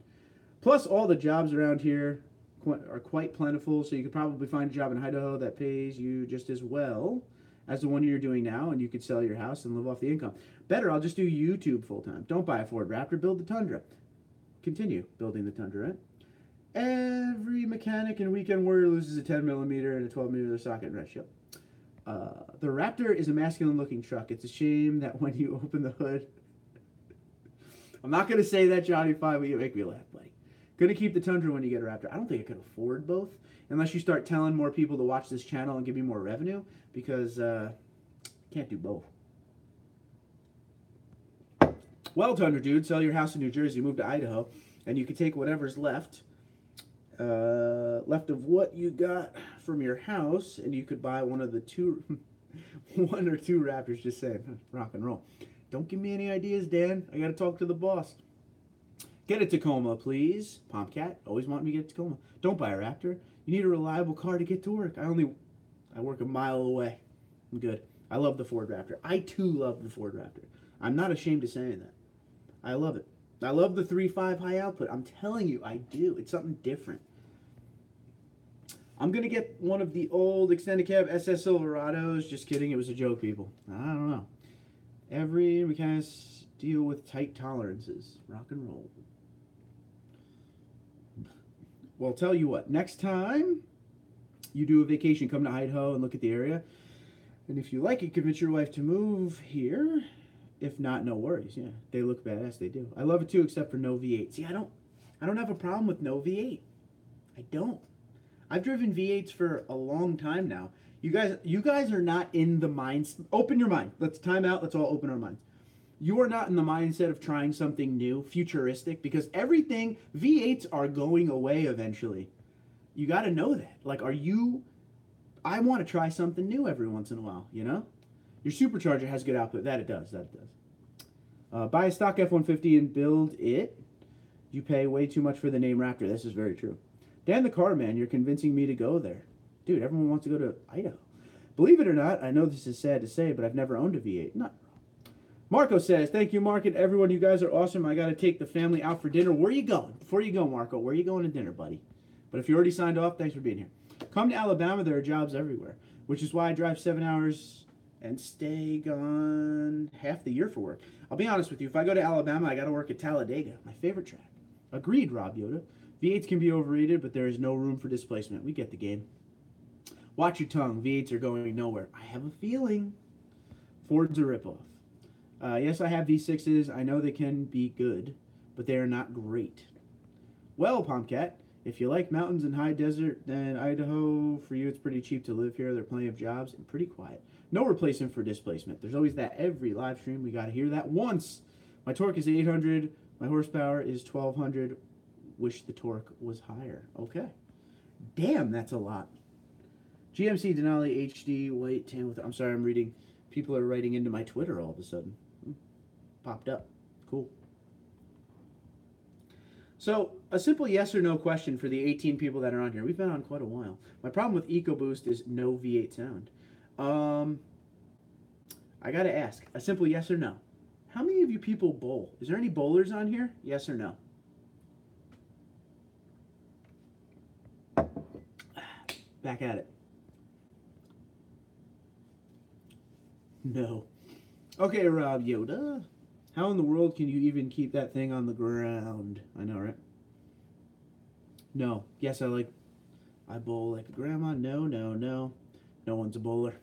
Plus, all the jobs around here are quite plentiful, so you could probably find a job in Idaho that pays you just as well as the one you're doing now, and you could sell your house and live off the income. Better, I'll just do YouTube full-time. Don't buy a Ford Raptor, build the Tundra. Continue building the Tundra, right? Every mechanic and weekend warrior loses a 10mm and a 12mm socket ratio. The Raptor is a masculine-looking truck. It's a shame that when you open the hood... I'm not going to say that, Johnny 5, but you make me laugh, buddy. Going to keep the Tundra when you get a Raptor. I don't think I could afford both, unless you start telling more people to watch this channel and give me more revenue, because can't do both. Well, TundraDude, sell your house in New Jersey, move to Idaho, and you can take whatever's left of what you got from your house, and you could buy one of the one or two Raptors. Just saying, rock and roll. Don't give me any ideas, Dan. I gotta talk to the boss. Get a Tacoma, please. Pompcat, always want me to get a Tacoma. Don't buy a Raptor. You need a reliable car to get to work. I work a mile away. I'm good. I love the Ford Raptor. I too love the Ford Raptor. I'm not ashamed of saying that. I love it. I love the 3.5 high output. I'm telling you, I do. It's something different. I'm going to get one of the old extended cab SS Silverados. Just kidding. It was a joke, people. I don't know. Every mechanic deal with tight tolerances. Rock and roll. Well, tell you what. Next time you do a vacation, come to Idaho and look at the area. And if you like it, convince your wife to move here. If not, no worries. Yeah, they look badass. They do. I love it too, except for no V8. See, I don't have a problem with no V8. I don't. I've driven V8s for a long time now. You guys are not in the minds. Open your mind. Let's time out. Let's all open our minds. You are not in the mindset of trying something new, futuristic, because everything V8s are going away eventually. You got to know that. Like, I want to try something new every once in a while. You know. Your supercharger has good output. That it does. That it does. Buy a stock F-150 and build it. You pay way too much for the name Raptor. This is very true. Dan the Car Man, you're convincing me to go there. Dude, everyone wants to go to Idaho. Believe it or not, I know this is sad to say, but I've never owned a V8. Not Marco says, thank you, Mark, and everyone. You guys are awesome. I got to take the family out for dinner. Where are you going? Before you go, Marco, where are you going to dinner, buddy? But if you already signed off, thanks for being here. Come to Alabama. There are jobs everywhere, which is why I drive 7 hours and stay gone half the year for work. I'll be honest with you. If I go to Alabama, I got to work at Talladega, my favorite track. Agreed, Rob Yoda. V8s can be overrated, but there is no room for displacement. We get the game. Watch your tongue. V8s are going nowhere. I have a feeling. Ford's a ripoff. Yes, I have V6s. I know they can be good, but they are not great. Well, Pomcat, if you like mountains and high desert, then Idaho, for you, it's pretty cheap to live here. There are plenty of jobs and pretty quiet. No replacement for displacement. There's always that every live stream. We got to hear that once. My torque is 800. My horsepower is 1200. Wish the torque was higher. Okay. Damn, that's a lot. GMC Denali HD white tan with... I'm sorry, I'm reading. People are writing into my Twitter all of a sudden. Popped up. Cool. So, a simple yes or no question for the 18 people that are on here. We've been on quite a while. My problem with EcoBoost is no V8 sound. I gotta ask, a simple yes or no. How many of you people bowl? Is there any bowlers on here? Yes or no? Back at it. No. Okay, Rob Yoda. How in the world can you even keep that thing on the ground? I know, right? No. Yes, I bowl like a grandma. No. No one's a bowler.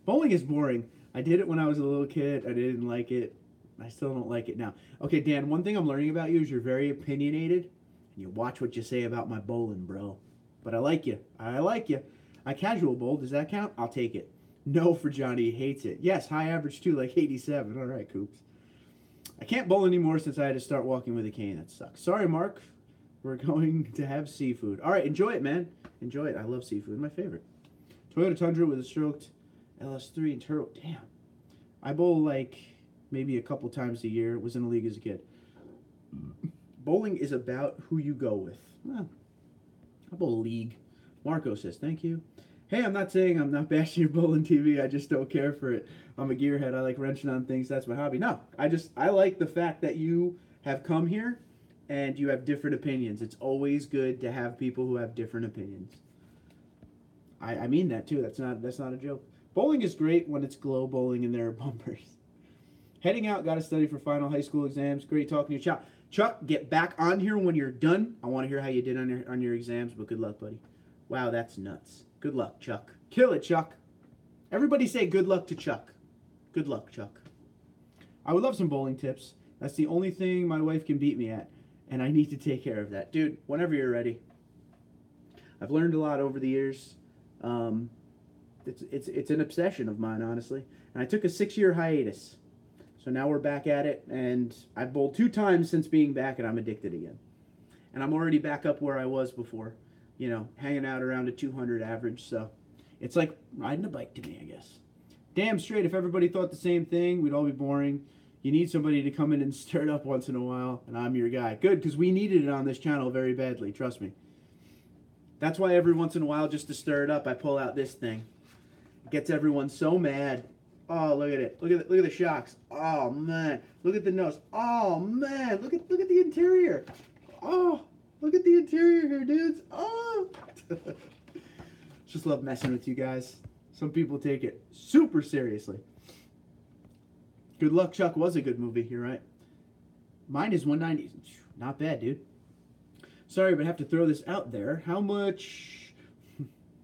Bowling is boring. I did it when I was a little kid. I didn't like it. I still don't like it now. Okay, Dan, one thing I'm learning about you is you're very opinionated. And you watch what you say about my bowling, bro. But I like you. I casual bowl. Does that count? I'll take it. No for Johnny. He hates it. Yes, high average too, like 87. All right, Coops. I can't bowl anymore since I had to start walking with a cane. That sucks. Sorry, Mark. We're going to have seafood. All right, enjoy it, man. Enjoy it. I love seafood. My favorite. Toyota Tundra with a stroked LS3 and turbo. Damn. I bowl like maybe a couple times a year. Was in the league as a kid. Bowling is about who you go with. Well, I bowl league. Marco says, thank you. Hey, I'm not saying I'm not bashing your bowling TV. I just don't care for it. I'm a gearhead. I like wrenching on things. That's my hobby. No, I like the fact that you have come here and you have different opinions. It's always good to have people who have different opinions. I mean that too. That's not a joke. Bowling is great when it's glow bowling and there are bumpers. Heading out, got to study for final high school exams. Great talking to you, Chuck, get back on here when you're done. I want to hear how you did on your exams, but good luck, buddy. Wow, that's nuts. Good luck, Chuck. Kill it, Chuck. Everybody say good luck to Chuck. Good luck, Chuck. I would love some bowling tips. That's the only thing my wife can beat me at, and I need to take care of that. Dude, whenever you're ready. I've learned a lot over the years. It's an obsession of mine, honestly. And I took a 6-year hiatus. So now we're back at it, and I've bowled 2 times since being back, and I'm addicted again. And I'm already back up where I was before. You know, hanging out around a 200 average, so it's like riding a bike to me, I guess. Damn straight, if everybody thought the same thing, we'd all be boring. You need somebody to come in and stir it up once in a while, and I'm your guy. Good, because we needed it on this channel very badly, trust me. That's why every once in a while, just to stir it up, I pull out this thing. It gets everyone so mad. Oh, look at it. Look at the shocks. Oh, man. Look at the nose. Oh, man. Look at the interior. Oh. Look at the interior here, dudes. Oh! Just love messing with you guys. Some people take it super seriously. Good Luck Chuck was a good movie. You're right. Mine is 190. Not bad, dude. Sorry, but I have to throw this out there. How much?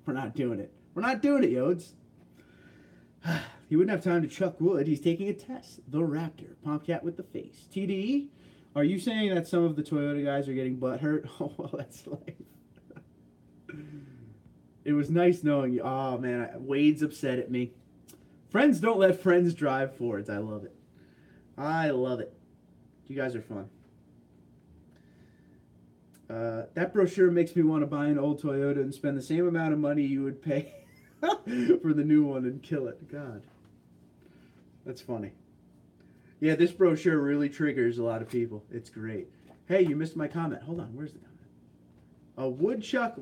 We're not doing it. We're not doing it, Yodes. He wouldn't have time to chuck wood. He's taking a test. The Raptor. Pompcat with the face. TDE? Are you saying that some of the Toyota guys are getting butthurt? Oh, well, that's life. It was nice knowing you. Oh, man. Wade's upset at me. Friends don't let friends drive Fords. I love it. I love it. You guys are fun. That brochure makes me want to buy an old Toyota and spend the same amount of money you would pay for the new one and kill it. God. That's funny. Yeah, this brochure really triggers a lot of people. It's great. Hey, you missed my comment. Hold on, where's the comment? A would chuck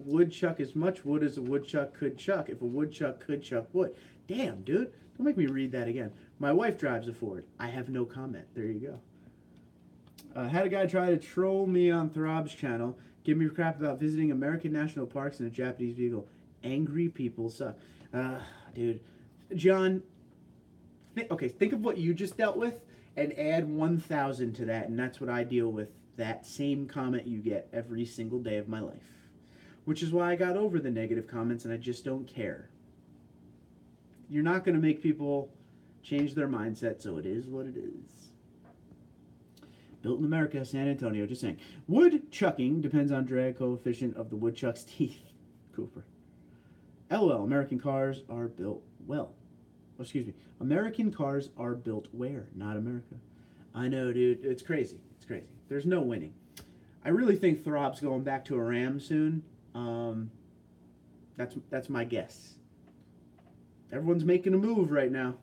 as much wood as a woodchuck could chuck if a woodchuck could chuck wood. Damn, dude. Don't make me read that again. My wife drives a Ford. I have no comment. There you go. Had a guy try to troll me on Throb's channel, give me crap about visiting American national parks in a Japanese vehicle. Angry people suck. Dude. John, think of what you just dealt with and add 1,000 to that, and that's what I deal with. That same comment you get every single day of my life. Which is why I got over the negative comments and I just don't care. You're not going to make people change their mindset, so it is what it is. Built in America, San Antonio, just saying. Woodchucking depends on drag coefficient of the woodchuck's teeth. Cooper. LOL, American cars are built well. Oh, excuse me. American cars are built where? Not America. I know, dude. It's crazy. It's crazy. There's no winning. I really think Throb's going back to a Ram soon. That's my guess. Everyone's making a move right now.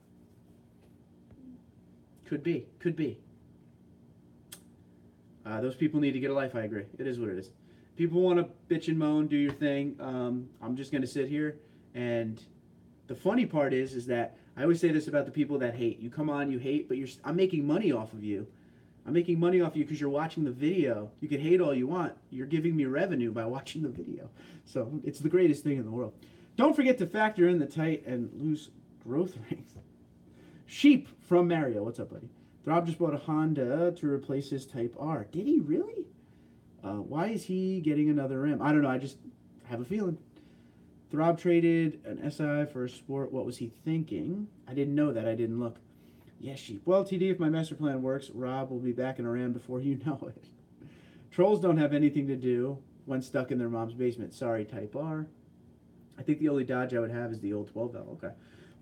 Could be. Could be. Those people need to get a life, I agree. It is what it is. People want to bitch and moan, do your thing. I'm just going to sit here. And the funny part is that I always say this about the people that hate. You come on, you hate, but I'm making money off of you. I'm making money off of you because you're watching the video. You can hate all you want. You're giving me revenue by watching the video. So it's the greatest thing in the world. Don't forget to factor in the tight and loose growth rings. Sheep from Mario. What's up, buddy? Throb just bought a Honda to replace his Type R. Did he really? Why is he getting another Ram? I don't know. I just have a feeling. Throb traded an SI for a Sport. What was he thinking? I didn't know that. I didn't look. Yes, Sheep. Well, TD, if my master plan works, Rob will be back in a Ram before you know it. Trolls don't have anything to do when stuck in their mom's basement. Sorry, Type R. I think the only Dodge I would have is the old 12 valve. Okay.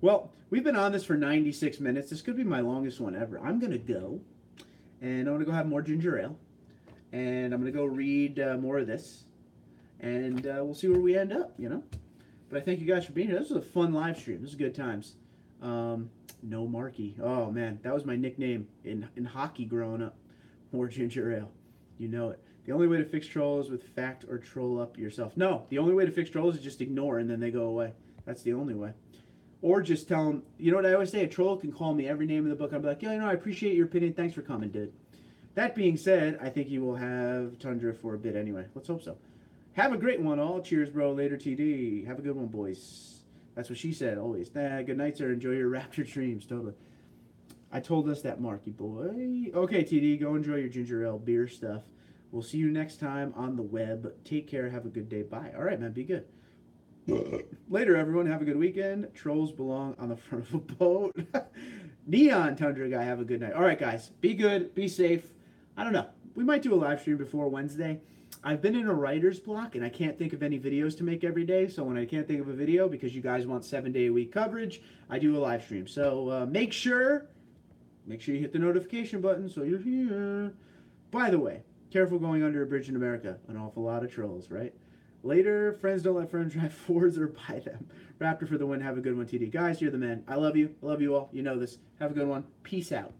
Well, we've been on this for 96 minutes. This could be my longest one ever. I'm going to go, and I'm going to go have more ginger ale, and I'm going to go read more of this, and we'll see where we end up, you know? But I thank you guys for being here. This was a fun live stream. This was good times. No Marky. Oh, man. That was my nickname in hockey growing up. More ginger ale. You know it. The only way to fix trolls is with fact or troll up yourself. No, the only way to fix trolls is just ignore and then they go away. That's the only way. Or just tell them, you know what I always say? A troll can call me every name in the book. I'll be like, yeah, you know, I appreciate your opinion. Thanks for coming, dude. That being said, I think you will have Tundra for a bit anyway. Let's hope so. Have a great one, all. Cheers, bro. Later, TD. Have a good one, boys. That's what she said, always. Good night, sir. Enjoy your rapture dreams. Totally. I told us that, Marky boy. Okay, TD. Go enjoy your ginger ale beer stuff. We'll see you next time on the web. Take care. Have a good day. Bye. All right, man. Be good. Later, everyone. Have a good weekend. Trolls belong on the front of a boat. Neon Tundra guy. Have a good night. All right, guys. Be good. Be safe. I don't know. We might do a live stream before Wednesday. I've been in a writer's block, and I can't think of any videos to make every day. So when I can't think of a video, because you guys want 7-day-a-week coverage, I do a live stream. So make sure you hit the notification button so you're here. By the way, careful going under a bridge in America. An awful lot of trolls, right? Later, friends don't let friends drive Fords or buy them. Raptor for the win. Have a good one, TD. Guys, you're the man. I love you. I love you all. You know this. Have a good one. Peace out.